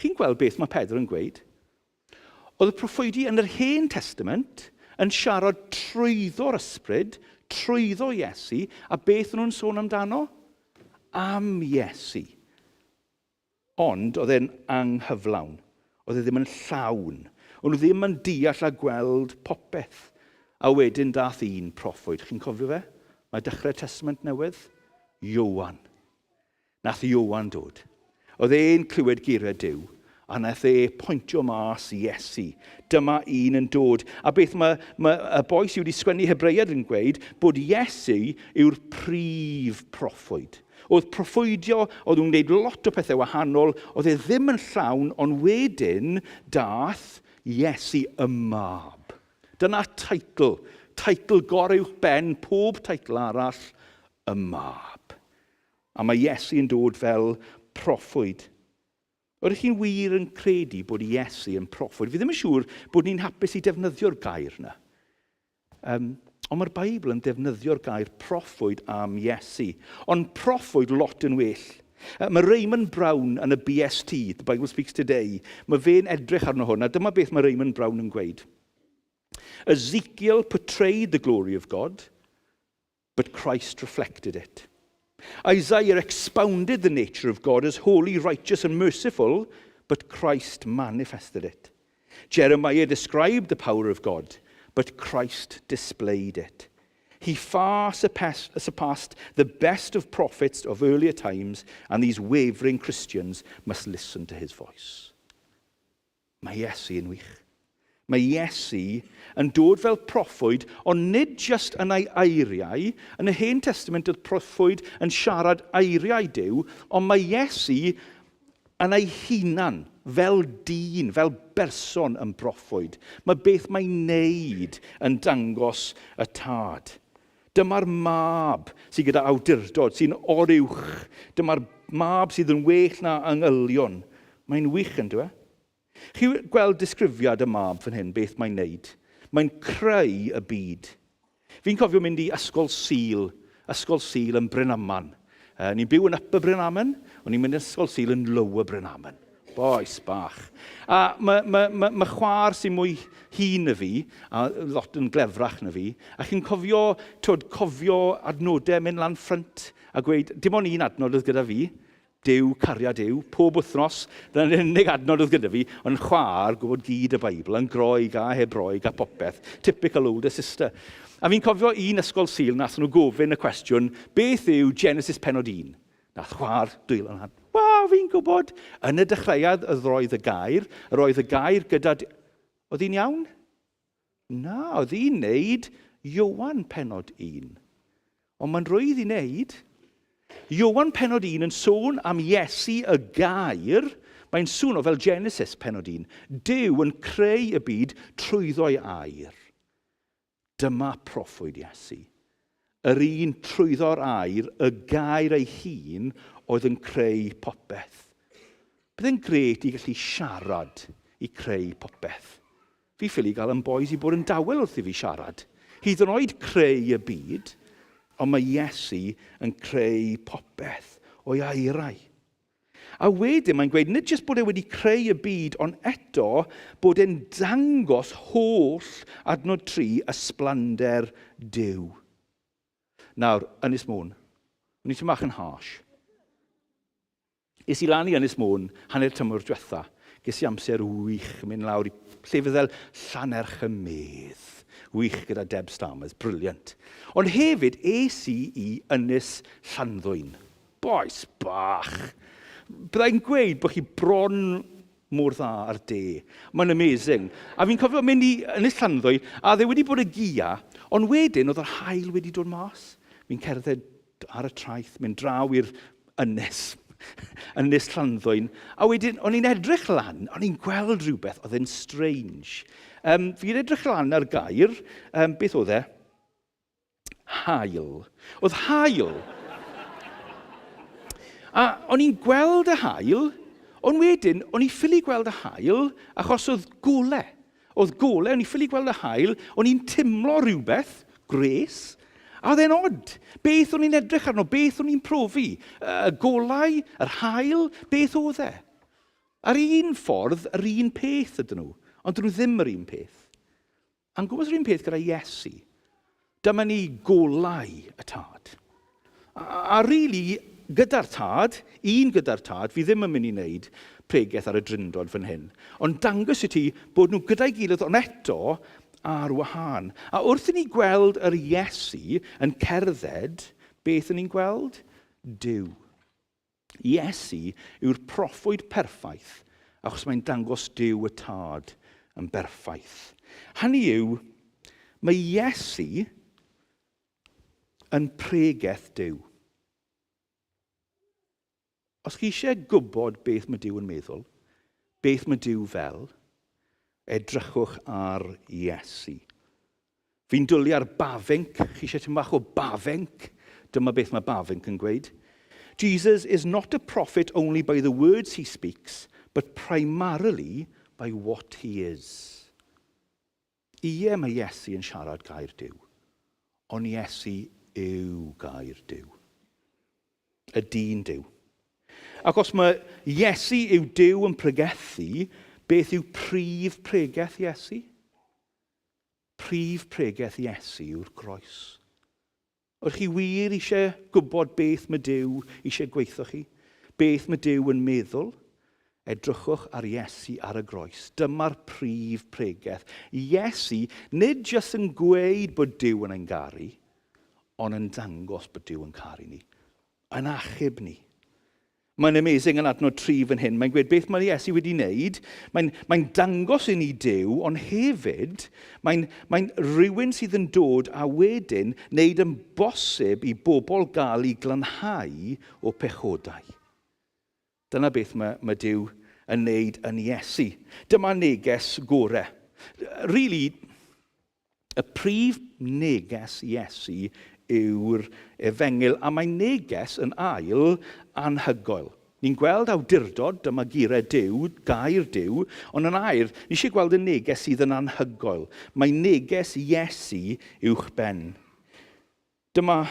Chi'n gweld beth mae Pedr yn gweud? Oedd y proffwydi yn yr Hen Testament yn siarad trwyddo'r ysbryd, trwyddo Iesu, a beth nhw'n sôn amdano? Am Iesu. Ond oedd e'n anghyflawn. Oedd e ddim yn llawn. Oedd nhw ddim yn deall a gweld popeth. A wedyn dath 1 proffwyd. Chi'n cofio fe? Mae dechrau Testament Newydd. Iowan. Nath Iowan dod. Oedd e'n clywed geiriau Duw. A nath e pwyntio mas Iesu. Dyma un yn dod. A beth mae y boi sydd wedi sgwennu Hebreaid yn gweud, bod Iesu yw'r prif proffwyd. Oedd proffwydio, oedd nhw'n gwneud lot o pethau wahanol, oedd e ddim yn llawn, ond wedyn dath Iesu y mab. Dyna teitl goruwch ben pob teitl arall, y mab. A mae Iesu yn dod fel proffwyd. Oeddech chi'n wir yn credu bod Iesu yn proffwyd? Fi ddim yn siŵr bod ni'n hapus i defnyddio'r gair yna. Ond mae'r Beibl yn defnyddio'r gair proffwyd am Iesu. Ond proffwyd lot yn well. Mae Raymond Brown yn y BST, The Bible Speaks Today, mae fe'n edrych arno hwn, a dyma beth mae Raymond Brown yn gweud. Ezekiel portrayed the glory of God, but Christ reflected it. Isaiah expounded the nature of God as holy, righteous and merciful, but Christ manifested it. Jeremiah described the power of God, but Christ displayed it. He far surpassed the best of prophets of earlier times, and these wavering Christians must listen to his voice. Mae Iesu yn wych. Mae Iesu yn dod fel proffwyd, ond nid just yn ei eiriau. Yn y Hen Testament oedd proffwyd yn siarad eiriau Duw, ond mae Iesu yn ei hunan, fel dyn, fel berson yn proffwyd. Mae beth mae'n neud yn dangos y tad. Dyma'r mab sydd gyda awdurdod, sy'n oruwch. Dyma'r mab sydd yn well na angylion. Mae'n wych yn dweud. Chi gweld disgrifiad y mab fan hyn, beth mae'n neud? Mae'n creu y byd. Fi'n cofio mynd i ysgol Sul yn Brynaman. Ni'n byw yn Upper Brynaman, ond ni'n mynd i ysgol Sul yn Lower Brynaman. Boes bach. A mae chwaer sy'n mwy hŷn na fi, a lot yn glefrach na fi, a chi'n cofio adnodau mynd lan ffrynt a gweud, dim ond un adnod oedd gyda fi, Duw, cariad Duw, pob wythnos, dyna'r unig adnod oedd gyda fi, ond chwaer gwybod gyd y Beibl, yn Groeg a Hebroeg a popeth, typical older sister. A fi'n cofio un ysgol Sul, nath nhw gofyn y cwestiwn, beth yw Genesis penod 1? Nath chwaer dwylo yna. Waw, fi'n gwybod. Yn y dechreuad roedd y gair gyda... Oedd hi'n iawn? Na, oedd hi'n neud Iowan penod 1. Ond mae'n rwydd i neud... Iowan penod 1 yn sôn am Iesu y gair, mae'n swnio fel Genesis penod 1. Duw yn creu y byd trwyddo'i air. Dyma proffwyd Iesu. Yr un trwyddo'r air, y gair ei hun oedd yn creu popeth. Byddai'n gret i gallu siarad i creu popeth. Fi ffili gael yn boes i bod yn dawel wrth i fi siarad. Hyd yn oed creu y byd, ond mae Iesu yn creu popeth o'i airau. A wedyn mae'n gweud, nid jyst bod e wedi creu y byd, ond eto bod e'n dangos holl adnod 3 ysblander Duw. Nawr, Ynys Môn, o'n i tymach yn harsh. Is i lan i Ynys Môn, hanner tymor diwetha, ges i amser wych mynd lawr i llefydd fel Llanerch y Medd. Wych gyda Deb Stamers, briliant. Ond hefyd, i Ynys Llanddwyn. Boes bach. Byddai'n gweud bod chi bron mor dda ar de. Mae'n amazing. A fi'n cofio mynd i Ynys Llanddwyn, a dde wedi bod y gia, ond wedyn oedd yr haul wedi dod mas. Fi'n cerdded ar y traeth, mynd draw i'r Ynys. Ynys Llanddwyn. A wedyn, o'n i'n edrych lan, o'n i'n gweld rhywbeth oedd yn strange. Fi'n edrych lan ar gair, beth oedd e? Haul. Oedd haul. A o'n i'n gweld y haul, ond wedyn, o'n i'n ffili gweld y haul achos oedd golau. Oedd golau, o'n i'n ffili gweld y haul, o'n i'n timlo rhywbeth, gres, a oedd e'n od. Beth o'n i'n edrych arno, beth o'n i'n profi? Y golau, yr haul, beth oedd e? Ar un ffordd, yr un peth ydyn nhw, ond dyn nhw ddim yr un peth. A'n gwybod yr un peth gyda Iesu. Dyma ni golau y tad. A rili, gyda'r tad, gyda'r tad, fi ddim yn mynd i wneud pregaeth ar y drindod fan hyn. Ond dangos i ti bod nhw gyda'i gilydd, ond eto ar wahân. A wrth i ni gweld yr Iesu yn cerdded, beth yn ni'n gweld? Duw. Iesu yw'r proffwyd perffaith, achos mae'n dangos Duw y tad yn berffaith. Hynny yw, mae Iesu yn pregaeth Duw. Os chi eisiau gwybod beth mae Duw yn meddwl, beth mae Duw fel, edrychwch ar Iesu. Fi'n dwlu ar bafenc, chi eisiau tym bach o bafenc, dyma beth mae bafenc yn gweud. Jesus is not a prophet only by the words he speaks, but primarily by what he is. Ie mae Iesu yn siarad gair Duw, ond Iesu yw gair Duw. Y dyn Duw. Ac os mae Iesu yw Duw yn pregethu, beth yw prif pregaeth Iesu? Prif pregaeth Iesu yw'r groes. O'r chi wir eisiau gwybod beth mae Duw eisiau gweithio chi? Beth mae Duw yn meddwl? Edrychwch ar Iesu ar y groes. Dyma'r prif pregaeth. Iesu nid jyst yn gweud bod Duw yn ein garu, ond yn dangos bod Duw yn caru ni. Yn achub ni. Mae'n amazing yn adnod 3 fan hyn. Mae'n gweud beth mae Iesu wedi wneud. Mae'n dangos i ni Duw, ond hefyd mae'n rhywun sydd yn dod a wedyn wneud yn bosib i bobl gael ei glanhau o pechodau. Dyna beth mae Duw yn wneud yn Iesu. Dyma neges gorau. Really, y prif neges Iesu yw'r efengil, a mae neges yn ail anhygoel. Ni'n gweld awdurdod, dyma gurau Duw, gair Duw, ond yn air, ni eisiau gweld y neges sydd yn anhygoel. Mae neges Iesu uwch ben. Dyma,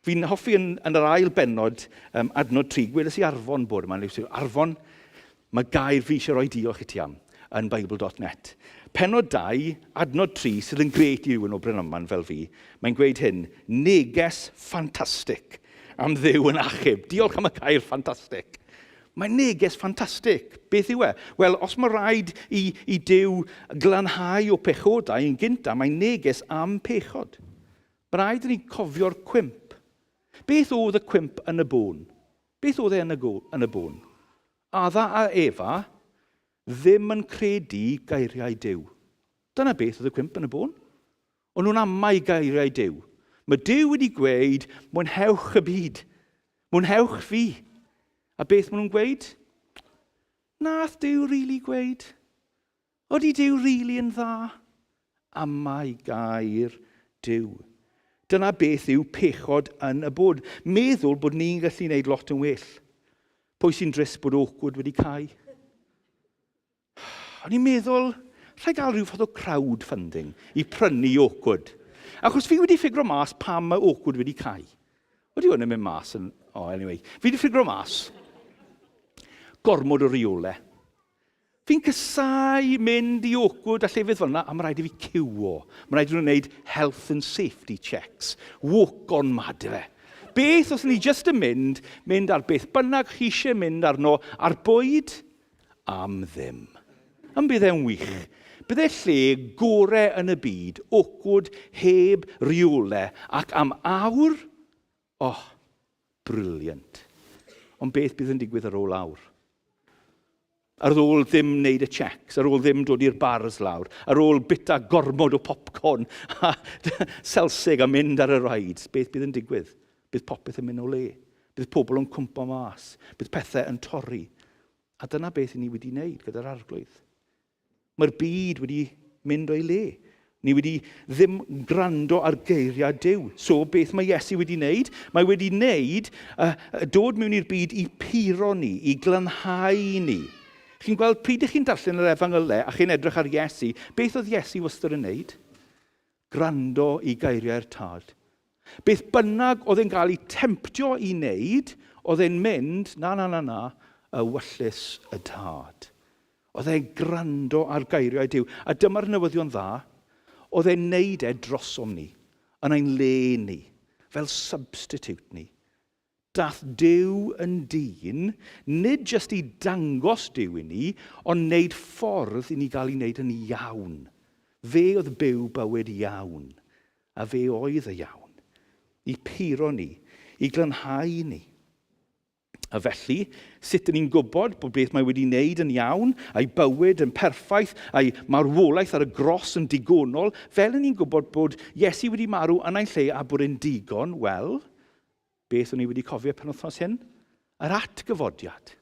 fi'n hoffi yn yr ail bennod, adnod 3, gweles i Arfon bod yma. Arfon, mae gair fi eisiau rhoi diolch i ti am yn Bible.net. Pennod 2, adnod 3, sydd yn gret i rywun o Brynaman fel fi. Mae'n gweud hyn, neges ffantastig am Dduw yn achub. Diolch am y gair ffantastig. Mae'n neges ffantastig. Beth yw e? Wel, os mae rhaid i Duw glanhau o pechodau yn gynta, mae'n neges am pechod. Mae rhaid i ni cofio'r cwymp. Beth oedd y cwymp yn y bôn? Beth oedd e yn y bôn? Adda a Efa ddim yn credu gairiau Duw. Dyna beth oedd y cwymp yn y bôn. Ond nhw'n amau gairiau Duw. Mae Duw wedi gweud, mwynhewch y byd. Mwynhewch fi. A beth maen nhw'n gweud? Nath Duw rili gweud? Odi Duw rili yn dda? Amau gair Duw. Dyna beth yw pechod yn y bod. Meddwl bod ni'n gallu gwneud lot yn well. Pwy sy'n drist bod awkward wedi cael? O'n i'n meddwl, llai gael rhyw fath o crowdfunding i prynu awkward. Achos fi wedi ffigro mas pam mae awkward wedi cael. Wedi hwn yn mynd mas yn... anyway. Fi wedi ffigro mas gormod o reolau. Fi'n cysau mynd i awkward a llefydd fel yna, a mae rhaid i fi cywo. Mae rhaid i nhw'n gwneud health and safety checks. Walk on mad fe. Beth os ni jyst yn mynd ar beth bynnag chi eisiau mynd arno ar bwyd am ddim. Am bydd e'n wych. Bydd e lle gorau yn y byd, ocod, heb rheolau, ac am awr, briliant. Ond beth bydd yn digwydd ar ôl awr? Ar ôl ddim wneud y checks, ar ôl ddim dod i'r bars lawr, ar ôl bita gormod o popcorn a selsig a mynd ar y rides, beth bydd yn digwydd? Bydd popeth yn mynd o le. Bydd pobl yn cwmpo mas. Bydd pethau yn torri. A dyna beth ni wedi wneud gyda'r arglwydd. Mae'r byd wedi mynd o'i le. Ni wedi ddim gwrando ar geiriau Duw. So beth mae Iesu wedi wneud? Mae wedi wneud dod mewn i'r byd i puro ni, i glanhau ni. Chi'n gweld pryd ych chi'n darllen yr Efengylau a chi'n edrych ar Iesu, beth oedd Iesu wastad yn wneud? Gwrando i geiriau'r tad. Beth bynnag oedd e'n cael ei temptio i wneud, oedd e'n mynd, na, y wyllus y tad. Oedd e'n gwrando ar geiriau Duw. A dyma'r newyddion dda, oedd e'n wneud drosom ni, yn ein le ni, fel substitute ni. Dath Duw yn dyn, nid jyst i dangos Duw i ni, ond wneud ffordd i ni gael ei wneud yn iawn. Fe oedd byw bywyd iawn, a fe oedd y iawn. I puro ni, i glanhau ni. A felly, sut ni'n gwybod bod beth mae wedi wneud yn iawn, a'i bywyd yn perffaith, a'i marwolaeth ar y gros yn digonol, fel ni'n gwybod bod Iesu wedi marw yn ein lle a bod e'n digon, wel, beth o'n i wedi cofio penwythnos hyn? Yr atgyfodiad.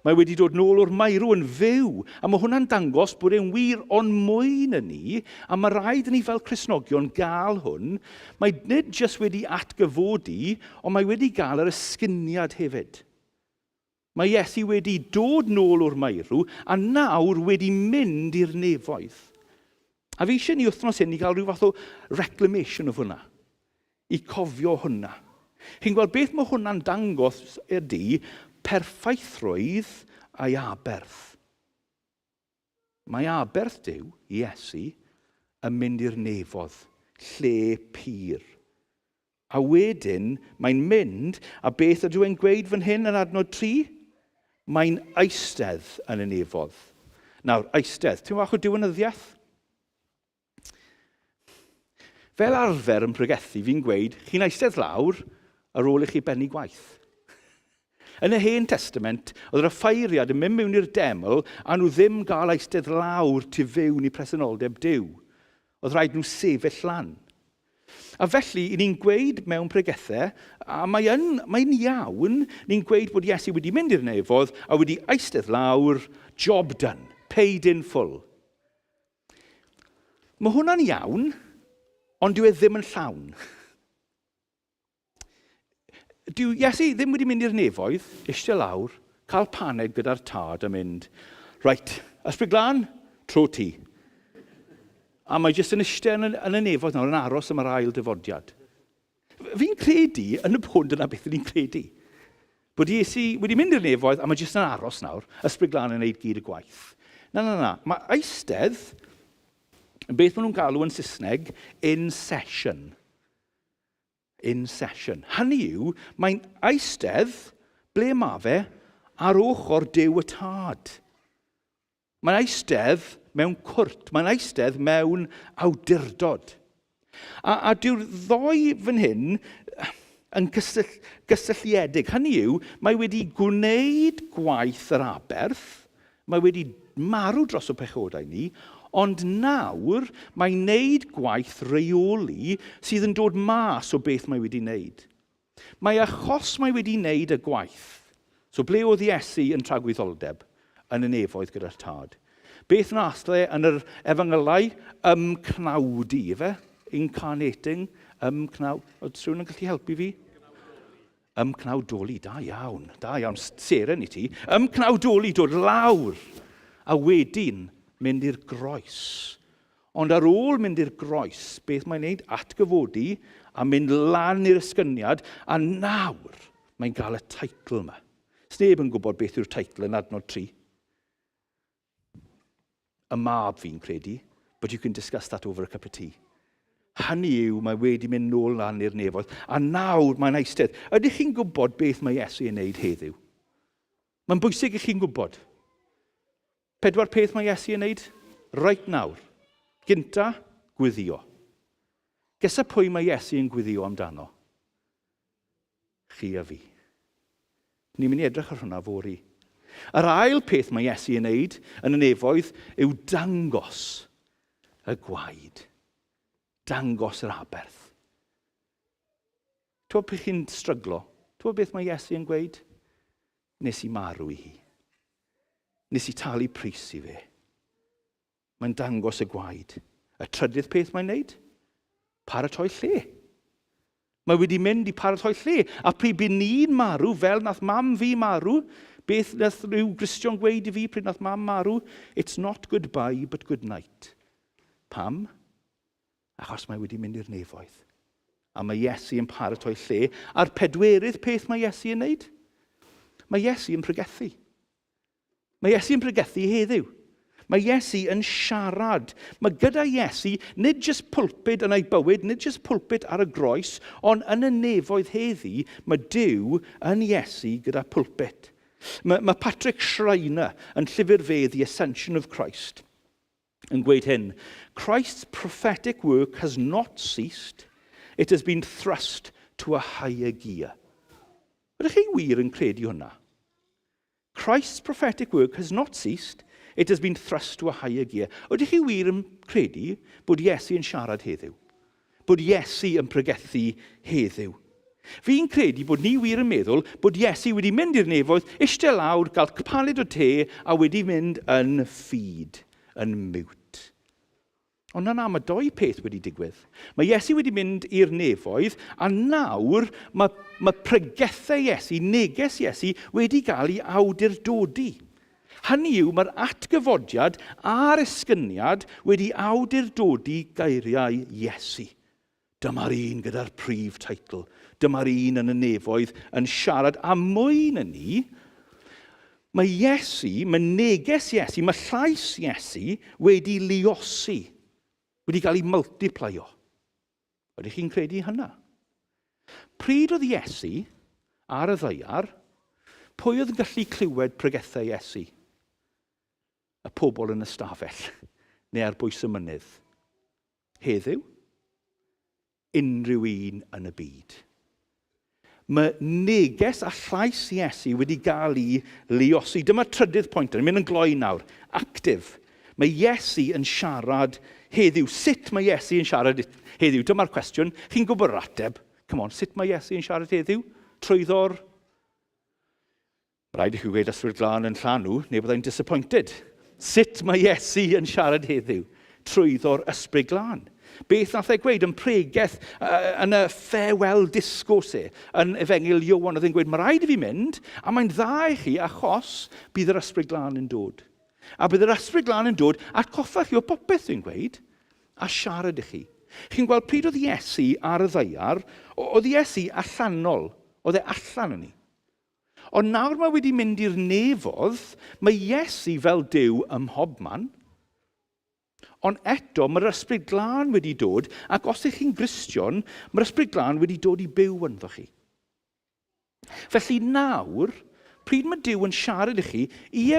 Mae wedi dod nôl o'r maerw yn fyw, a mae hwnna'n dangos bod e'n wir ond mwy na ni, a mae rhaid ni fel Cristnogion gael hwn. Mae nid jyst wedi atgyfodi, ond mae wedi gael yr ysgyniad hefyd. Mae Iesu wedi dod nôl o'r maerw, a nawr wedi mynd i'r nefoedd. A fi eisiau ni wythnos hyn i gael rhyw fath o reclamation o hwnna, i cofio hwnna. Chi'n gweld beth mae hwnna'n dangos ydy perffaithrwydd a'i aberth. Mae aberth Duw, Iesu, yn mynd i'r nefoedd, lle pur. A wedyn, mae'n mynd, a beth ydw e'n gweud fan hyn yn adnod 3? Mae'n eistedd yn y nefoedd. Nawr, eistedd, ti'n fach o diwynyddiaeth? Fel arfer yn pregethu, fi'n gweud, chi'n eistedd lawr ar ôl i chi bennu gwaith. Yn y Hen Testament, oedd yr ffeiriad yn mynd mewn i'r deml a nhw ddim gael eistedd lawr tu fewn i presenoldeb Duw. Oedd rhaid nhw sefyll lan. A felly, ni'n gweud mewn pregethau, a mae'n iawn, ni'n gweud bod Iesu wedi mynd i'r nefoedd a wedi eistedd lawr, job done, paid in full. Mae hwnna'n iawn, ond dyw e ddim yn llawn. Iesu ddim wedi mynd i'r nefoedd, eistedd lawr, cael paned gyda'r tad a mynd, right, ysbryd glân, tro ti. A mae jyst yn eistedd yn y nefoedd nawr yn aros am yr ail dyfodiad. Fi'n credu yn y pwynt yna beth ni'n credu. Bod Iesu wedi mynd i'r nefoedd a mae jyst yn aros nawr, ysbryd glân yn neud gyd y gwaith. Na. Mae eistedd, beth maen nhw'n galw yn Saesneg, in session. In session. Hynny yw, mae'n eistedd, ble mae fe, ar ochr Duw y Tad. Mae'n eistedd mewn cwrt, mae'n eistedd mewn awdurdod. A dyw'r ddoi fan hyn yn gysylltiedig. Hynny yw, mae wedi gwneud gwaith yr aberth, mae wedi marw dros y pechodau ni, ond nawr mae'n wneud gwaith reoli sydd yn dod mas o beth mae wedi wneud. Mae achos mae wedi wneud y gwaith. So ble oedd Iesu yn tragwyddoldeb? Yn y nefoedd gyda'r tad. Beth nath e yn yr Efengylau? Ymcnawdi, efe? Incarnating, Oedd rhywun yn gallu helpu fi? Ymcnawdoli, da iawn, seren i ti. Ymcnawdoli, dod lawr. A wedyn, mynd i'r groes. Ond ar ôl mynd i'r groes, beth mae'n wneud? Atgyfodi a mynd lan i'r ysgyniad, a nawr mae'n cael y teitl yma. Sneb yn gwybod beth yw'r teitl yn adnod 3. Y mab fi'n credu, but you can discuss that over a cup of tea. Hynny yw, mae wedi mynd nôl lan i'r nefoedd, a nawr mae'n eistedd. Ydych chi'n gwybod beth mae Iesu yn wneud heddiw? Mae'n bwysig i chi'n gwybod. 4 peth mae Iesu yn wneud right nawr. Gynta, gwyddio. Gysa pwy mae Iesu yn gwyddio amdano? Chi a fi. Ni'n mynd i edrych ar hwnna fori. Yr ail peth mae Iesu yn wneud yn y nefoedd yw dangos y gwaed. Dangos yr aberth. Ti'n beth chi'n stryglo? Ti'n beth mae Iesu yn gweud? Nes i marw i hi. Nes i talu pris i fe. Mae'n dangos y gwaed. Y trydydd peth mae'n wneud? Paratoi lle. Mae wedi mynd i paratoi lle. A pryd bydd ni'n marw, fel nath mam fi marw, beth nath rhyw Gristion gweud i fi pryd nath mam marw? It's not goodbye, but good night. Pam? Achos mae wedi mynd i'r nefoedd. A mae Iesu yn paratoi lle. A'r 4 peth mae Iesu yn wneud? Mae Iesu yn pregethu. Mae Iesu yn pregethu heddiw. Mae Iesu yn siarad. Mae gyda Iesu nid jyst pwlpid yn ei bywyd, nid jyst pwlpid ar y groes, ond yn y nefoedd heddi, mae Duw yn Iesu gyda pwlpid. Mae Patrick Schreiner yn llyfr fe The Ascension of Christ yn gweud hyn. Christ's prophetic work has not ceased. It has been thrust to a higher gear. Ydych chi wir yn credu hwnna? Christ's prophetic work has not ceased. It has been thrust to a higher gear. Ydych chi wir yn credu bod Iesu yn siarad heddiw? Bod Iesu yn pregethu heddiw? Fi'n credu bod ni wir yn meddwl bod Iesu wedi mynd i'r nefoedd, eistedd lawr, gael cpaled o te, a wedi mynd yn ffid, yn mute. Ond yna mae 2 peth wedi digwydd. Mae Iesu wedi mynd i'r nefoedd, a nawr mae pregethau Iesu, neges Iesu, wedi cael ei awdurdodi. Hynny yw, mae'r atgyfodiad a'r esgyniad wedi awdurdodi geiriau Iesu. Dyma'r un gyda'r prif teitl. Dyma'r un yn y nefoedd yn siarad. A mwy na ni, mae Iesu, mae neges Iesu, mae llais Iesu wedi luosi. Wedi cael ei multiplio. Ydych chi'n credu hynna? Pryd oedd Iesu ar y ddaear, pwy oedd yn gallu clywed pregethau Iesu? Y pobl yn y stafell, neu ar bwys y mynydd. Heddiw, unrhyw un yn y byd. Mae neges a llais Iesu wedi cael ei luosi. Dyma'r 3 pwynt, yn mynd yn gloi nawr. Actif. Mae Iesu yn siarad heddiw. Sut mae Iesu yn siarad heddiw? Dyma'r cwestiwn. Chi'n gwybod yr ateb. Come on, sut mae Iesu yn siarad heddiw? Trwyddo'r... Rhaid i chi gweud ysbryd glân yn llanw, neu byddai'n disappointed. Sut mae Iesu yn siarad heddiw? Trwyddo'r ysbryd glân. Beth nath e gweud yn pregeth yn y farewell discourse yn Efengil Ioan, oedd e'n gweud, mae rhaid i fi mynd, a mae'n dda i chi achos bydd yr ysbryd glân yn dod. A bydd yr ysbryd glân yn dod, a coffa chi o popeth dwi'n gweud, a siarad i chi. Chi'n gweld pryd oedd Iesu ar y ddaear, oedd Iesu allanol, oedd e allan yn ni. Ond nawr mae wedi mynd i'r nefoedd, mae Iesu fel Duw ym mhobman, ond eto mae'r ysbryd glân wedi dod, ac os ych chi'n Gristion, mae'r ysbryd glân wedi dod i byw ynddo chi. Felly nawr, pryd mae Duw yn siarad i chi,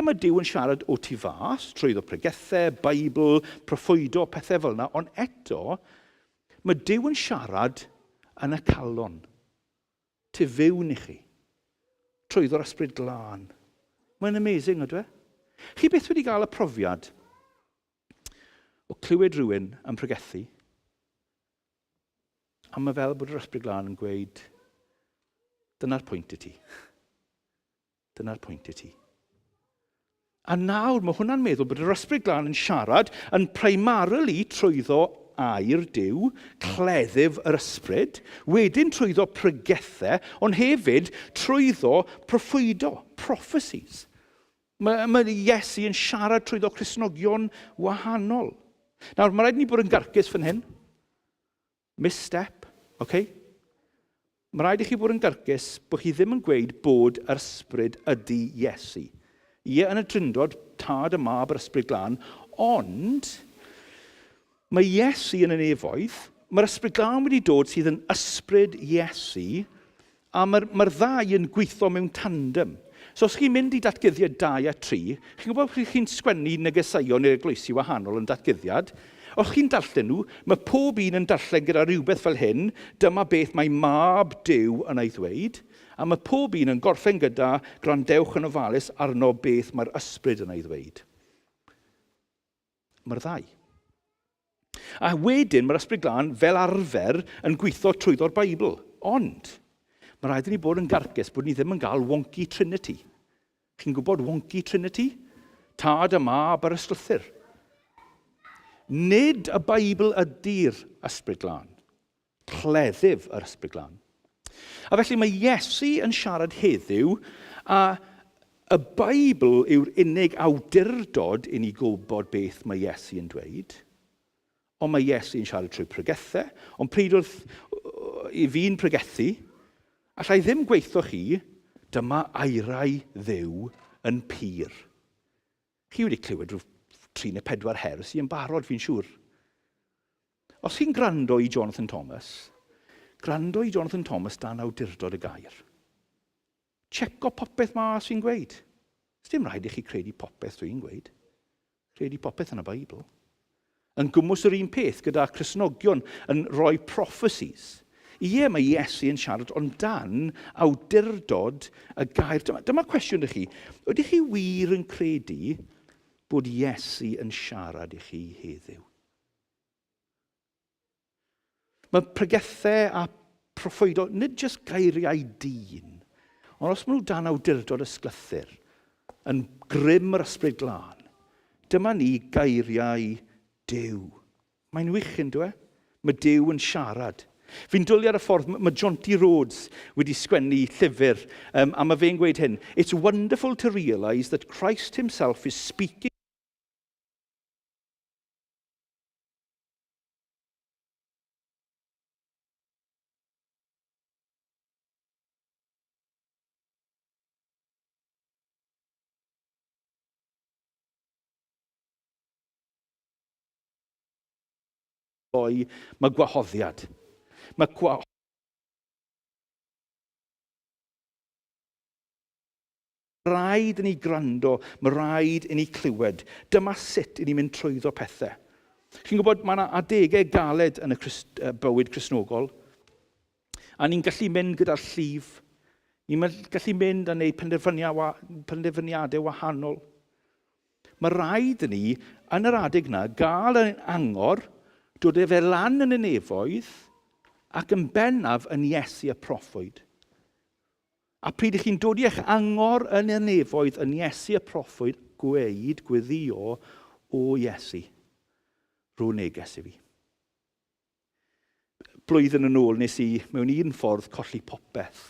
mae Duw yn siarad o tu fas, trwy pregethau, Beibl, proffwydo, pethau fel yna, ond eto, mae Duw yn siarad yn y calon, tu fewn i chi, trwyddo'r ysbryd glân. Mae'n amazing, ydw e? Chi beth wedi cael y profiad o clywed rhywun yn pregethu, a mae fel bod yr ysbryd glân yn gweud, dyna'r pwynt i ti. Dyna'r pwynt i ti. A nawr mae hwnna'n meddwl bod yr ysbryd glân yn siarad yn primarily trwyddo air Duw, cleddyf yr ysbryd, wedyn trwyddo pregethau, ond hefyd trwyddo proffwydo, prophecies. Mae Iesu yn siarad trwyddo Cristnogion wahanol. Nawr, mae rhaid ni bod yn garcus fan hyn. Misstep, okay? Mae rhaid i chi bod yn garcus bod chi ddim yn gweud bod yr ysbryd ydy Iesu. Yn y drindod, tad y mab yr ysbryd glân, ond mae Iesu yn y nefoedd, mae'r ysbryd glân wedi dod sydd yn ysbryd Iesu, a mae'r ddau yn gweithio mewn tandem. So os chi'n mynd i datgyddiad 2 a 3, chi'n gwybod pryd chi'n sgwennu negeseuon neu eglwysi wahanol yn datgyddiad, os chi'n darllen nhw, mae pob un yn darllen gyda rhywbeth fel hyn, dyma beth mae mab Duw yn ei ddweud, a mae pob un yn gorffen gyda grandewch yn ofalus arno beth mae'r ysbryd yn ei ddweud. Mae'r ddau. A wedyn mae'r ysbryd glân fel arfer yn gweithio trwyddo'r Beibl. Ond, mae rhaid i ni bod yn garcus bod ni ddim yn cael wonky trinity. Chi'n gwybod wonky trinity? Tad y mab a'r ystlythyr. Nid y Beibl ydy'r ysbryd glân. Cleddyf yr ysbryd glân. A felly mae Iesu yn siarad heddiw, a y Beibl yw'r unig awdurdod i ni gwybod beth mae Iesu yn dweud. Ond mae Iesu yn siarad trwy pregethau, ond pryd wrth i fi'n pregethu, allai ddim gweithio chi, dyma airau Dduw yn pyr. Chi wedi clywed rhyw 3 neu 4 her sy'n barod, fi'n siŵr. Os chi'n gwrando i Jonathan Thomas, gwrando i Jonathan Thomas dan awdurdod y gair. Checo popeth ma sy'n gweud. Dim rhaid i chi credu popeth dwi'n gweud. Credu popeth yn y Beibl. Yn gwmws yr un peth gyda Cristnogion yn rhoi prophecies. Ie, mae Iesu yn siarad, ond dan awdurdod y gair. Dyma cwestiwn i chi. Ydych chi wir yn credu bod Iesu yn siarad i chi heddiw? Mae pregethau a proffwydo, nid jyst geiriau dyn, ond os maen nhw dan awdurdod ysglythyr, yn grym yr ysbryd glân, dyma ni geiriau Duw. Mae'n wych yn dweud. Mae Duw yn siarad. Fi'n dwlu ar y ffordd, mae Jonty Rhodes wedi sgwennu llyfr, a mae fe'n gweud hyn. It's wonderful to realise that Christ himself is speaking mae gwahoddiad. Rhaid i ni gwrando, mae rhaid i ni clywed. Dyma sut i ni'n mynd trwyddo pethau. Chi'n gwybod, mae yna adegau galed yn y bywyd Cristnogol, a ni'n gallu mynd gyda'r llif. Ni'n gallu mynd a gwneud penderfyniadau wahanol. Mae rhaid i ni, yn yr adeg yna, gael yn angor, dod e fel lan yn y nefoedd ac yn bennaf yn Iesu y proffwyd. A pryd ych chi'n dod i'ch angor yn y nefoedd yn Iesu y proffwyd, gweddio o Iesu. Rwy'n neges i fi. Blwyddyn yn ôl nes i mewn un ffordd colli popeth.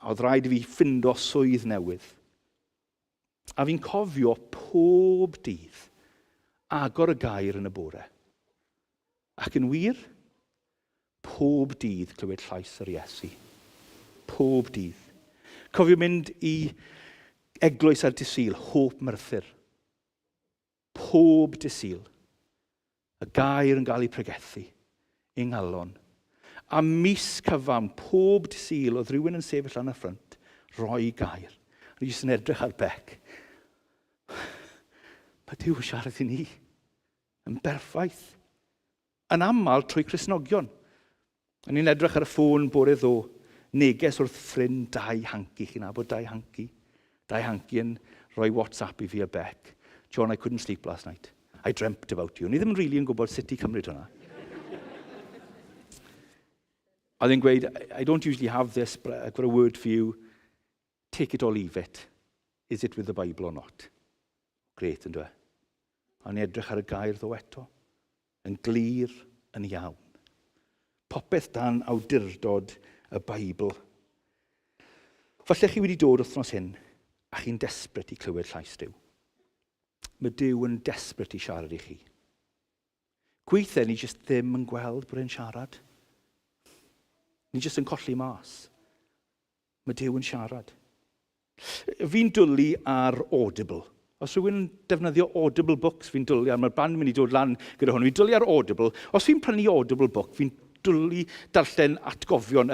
A oedd rhaid i fi ffindo swydd newydd. A fi'n cofio pob dydd agor y gair yn y bore. Ac yn wir, pob dydd clywed llais yr Iesu. Pob dydd. Cofio mynd i eglwys ar dydd Hope Merthyr. Pob dydd y gair yn cael ei pregethu, yng Nghalon. A mis cyfan, pob dydd oedd rhywun yn sefyll lan y ffrynt, roi gair. Yn jyst yn edrych ar bec. Mae Duw yn siarad i ni. Yn berffaith. Yn aml trwy Cristnogion. A ni'n edrych ar y ffôn bore ddo, neges wrth ffrind 2 hanci. Chi'n nabod 2 hanci? 2 hanci yn rhoi WhatsApp i fi a bec. John, I couldn't sleep last night. I dreamt about you. Ni ddim yn rili yn gwybod sut i cymryd hwnna. A ddi'n gweud, I don't usually have this, but I've got a word for you. Take it or leave it. Is it with the Bible or not? Gret yn dwe. A ni'n edrych ar y gair ddo eto. Yn glir, yn iawn. Popeth dan awdurdod y Beibl. Falle chi wedi dod wythnos hyn, a chi'n desbryd i clywed llais Duw. Mae Duw yn desbryd i siarad i chi. Gweithiau ni jyst ddim yn gweld bod e'n siarad. Ni jyst yn colli mas. Mae Duw yn siarad. Fi'n dwlu ar Audible. Os rhywun yn defnyddio Audible books, fi'n dwlu ar, mae'r band mynd i dod lan gyda hwn. Fi'n dwlu ar Audible. Os fi'n prynu Audible book, fi'n dwlu darllen atgofion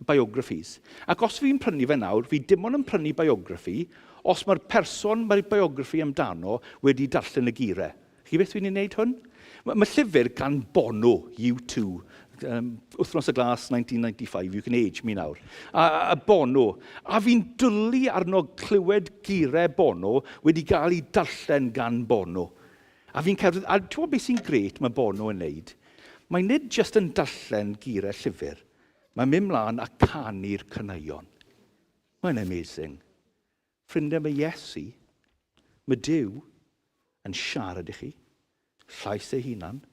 biographies. Ac os fi'n prynu fe nawr, fi dim ond yn prynu biography os mae'r person mae'r biography amdano wedi darllen y geiriau. Chi beth fi'n ei wneud hwn? Mae llyfr gan Bono, U2, Wythnos y Glas 1995, you can age me nawr. A Bono. A fi'n dwlu arno clywed geiriau Bono wedi cael ei darllen gan Bono. A fi'n cerdded, a ti'n beth sy'n gret mae Bono yn wneud? Mae nid jyst yn darllen geiriau llyfr, mae'n mynd mlaen a canu'r caneuon. Mae'n amazing. Ffrindiau, mae Iesu, mae Duw yn siarad i chi, llais ei hunan,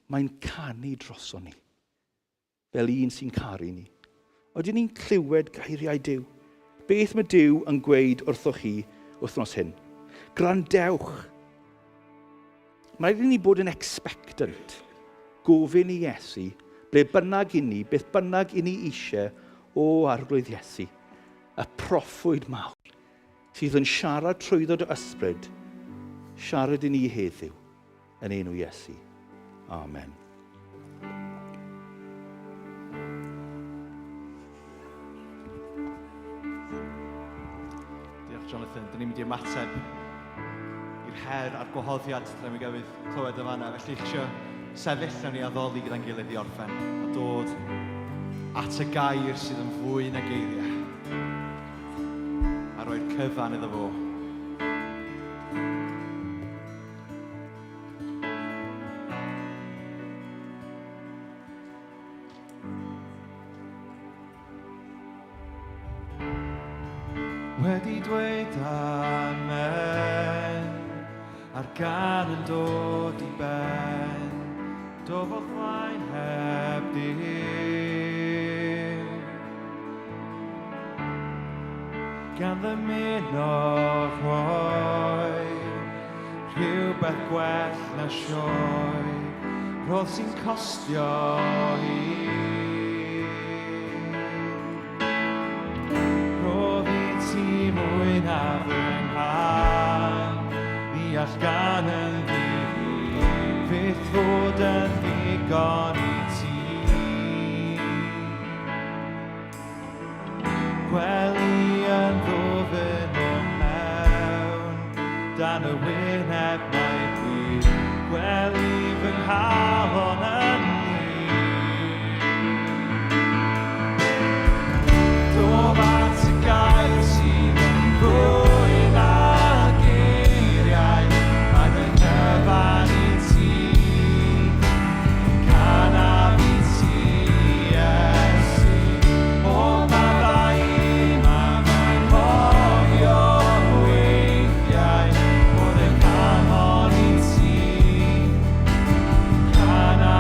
mae'n canu droso ni, fel un sy'n caru ni. Oedden ni'n clywed geiriau Duw. Beth mae Duw yn gweud wrthoch chi wythnos hyn? Grandewch. Mae rhaid i ni bod yn expectant, gofyn i Iesu, ble bynnag i ni, beth bynnag i ni eisiau o arglwydd Iesu, y proffwyd mawr, sydd yn siarad trwyddo dy ysbryd, siarad i ni heddiw yn enw Iesu. Amen. Diolch Jonathan, dyn ni'n mynd i ymateb i'r her a'r gwahoddiad dyn ni'n gyfyd clywed yma yna. Felly eisiau sefyll nawn ni addoli gyda'n gilydd i orffen a dod at y gair sydd yn fwy na geiriau a roi'r cyfan iddo fo. Wedi dweud amen, a'r gan yn dod i ben, dofodd flaen heb dim. Gan ddymuno rhoi rhywbeth gwell na sioe, roedd sy'n costio i. Mwy na fy nghan, ddeall gan yn ddi, beth fod yn ddigon i ti. Gwely yn ddofyn o mewn, dan y wyneb mae gwir, gwely fy nghalon yn ddyn. Dof at y gair sydd fwy na geiriau, ac yn cyfan i ti, canaf i ti, Iesu. O maddau mae'n hofio weithiau, bod yn canmol i ti, canaf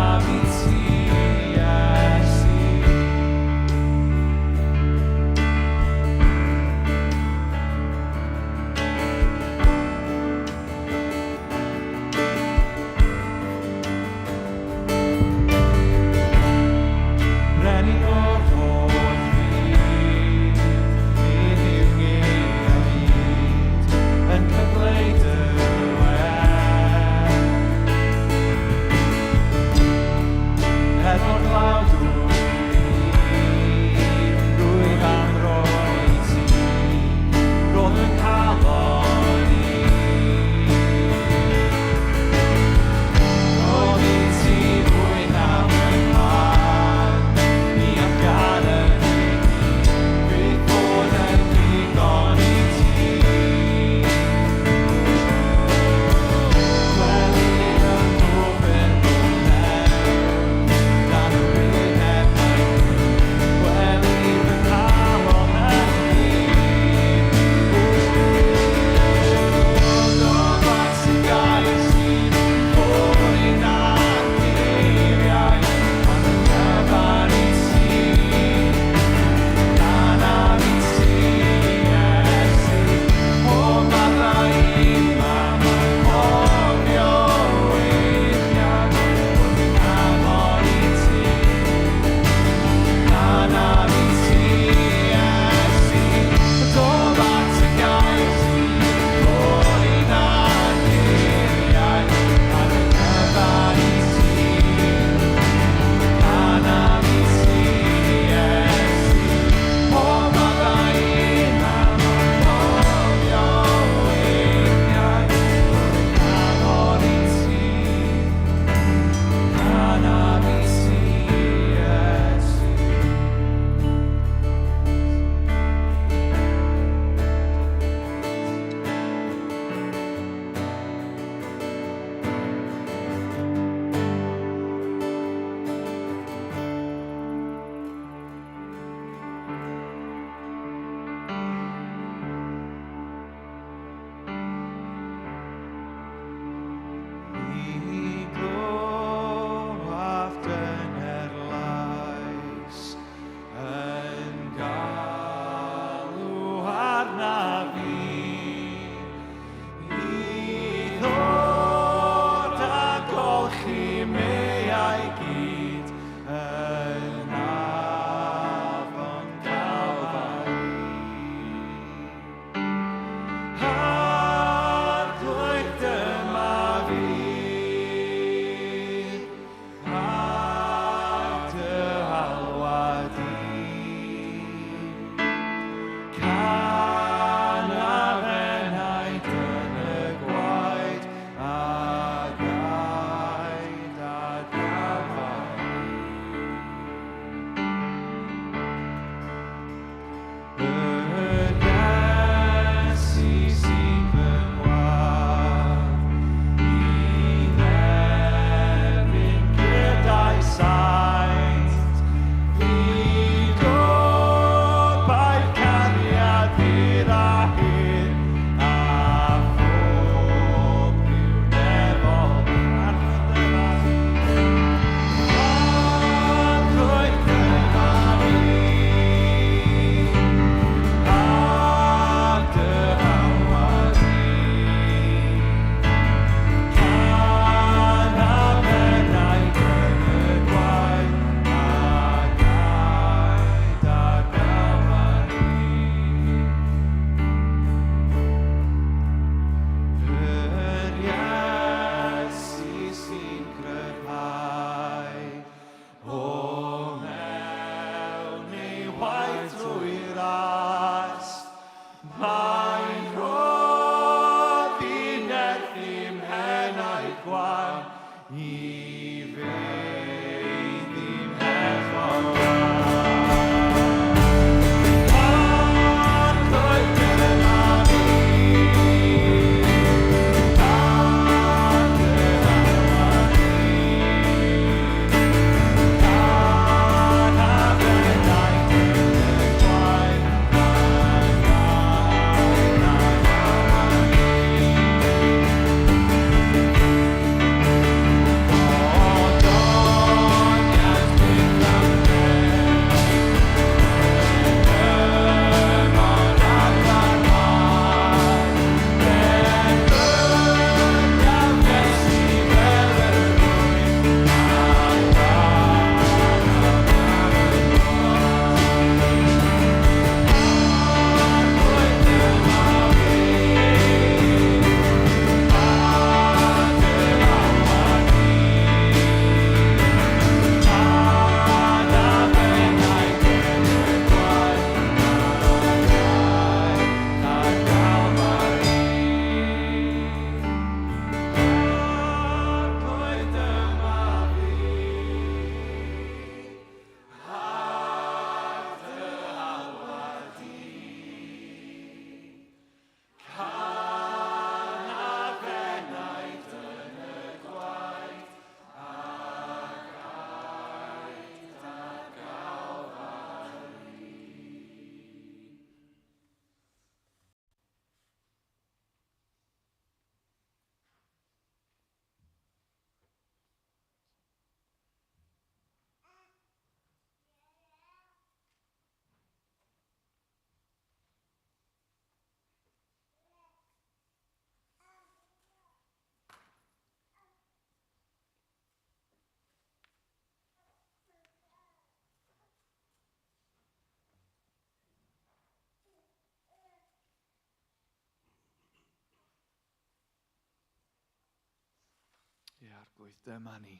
Arglwydd, dyma ni.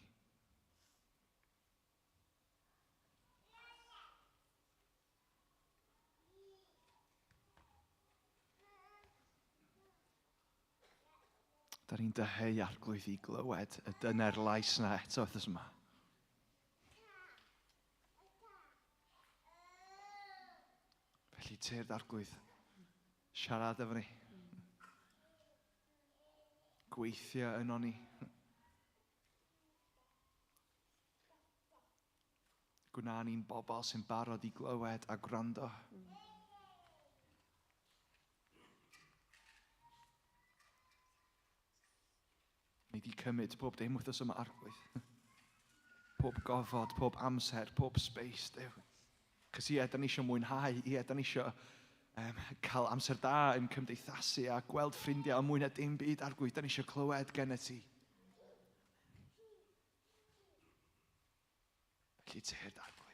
Da ni'n dyheu Arglwydd i glywed y dyner lais na eto wrthys yma. Felly teird Arglwydd, siarad efo ni. Gweithio yno ni. Gwna ni'n bobl sy'n barod i glywed a gwrando. Ni di cymryd pob dim wrthos yma Arglwydd. Pob gofod, pob amser, pob space, Duw. Cos ie, da ni eisiau mwynhau, ie, da ni eisiau cael amser da yn cymdeithasu a gweld ffrindiau a mwy na dim byd Arglwydd, da ni eisiau clywed gen y ti. Felly teird Arglwydd.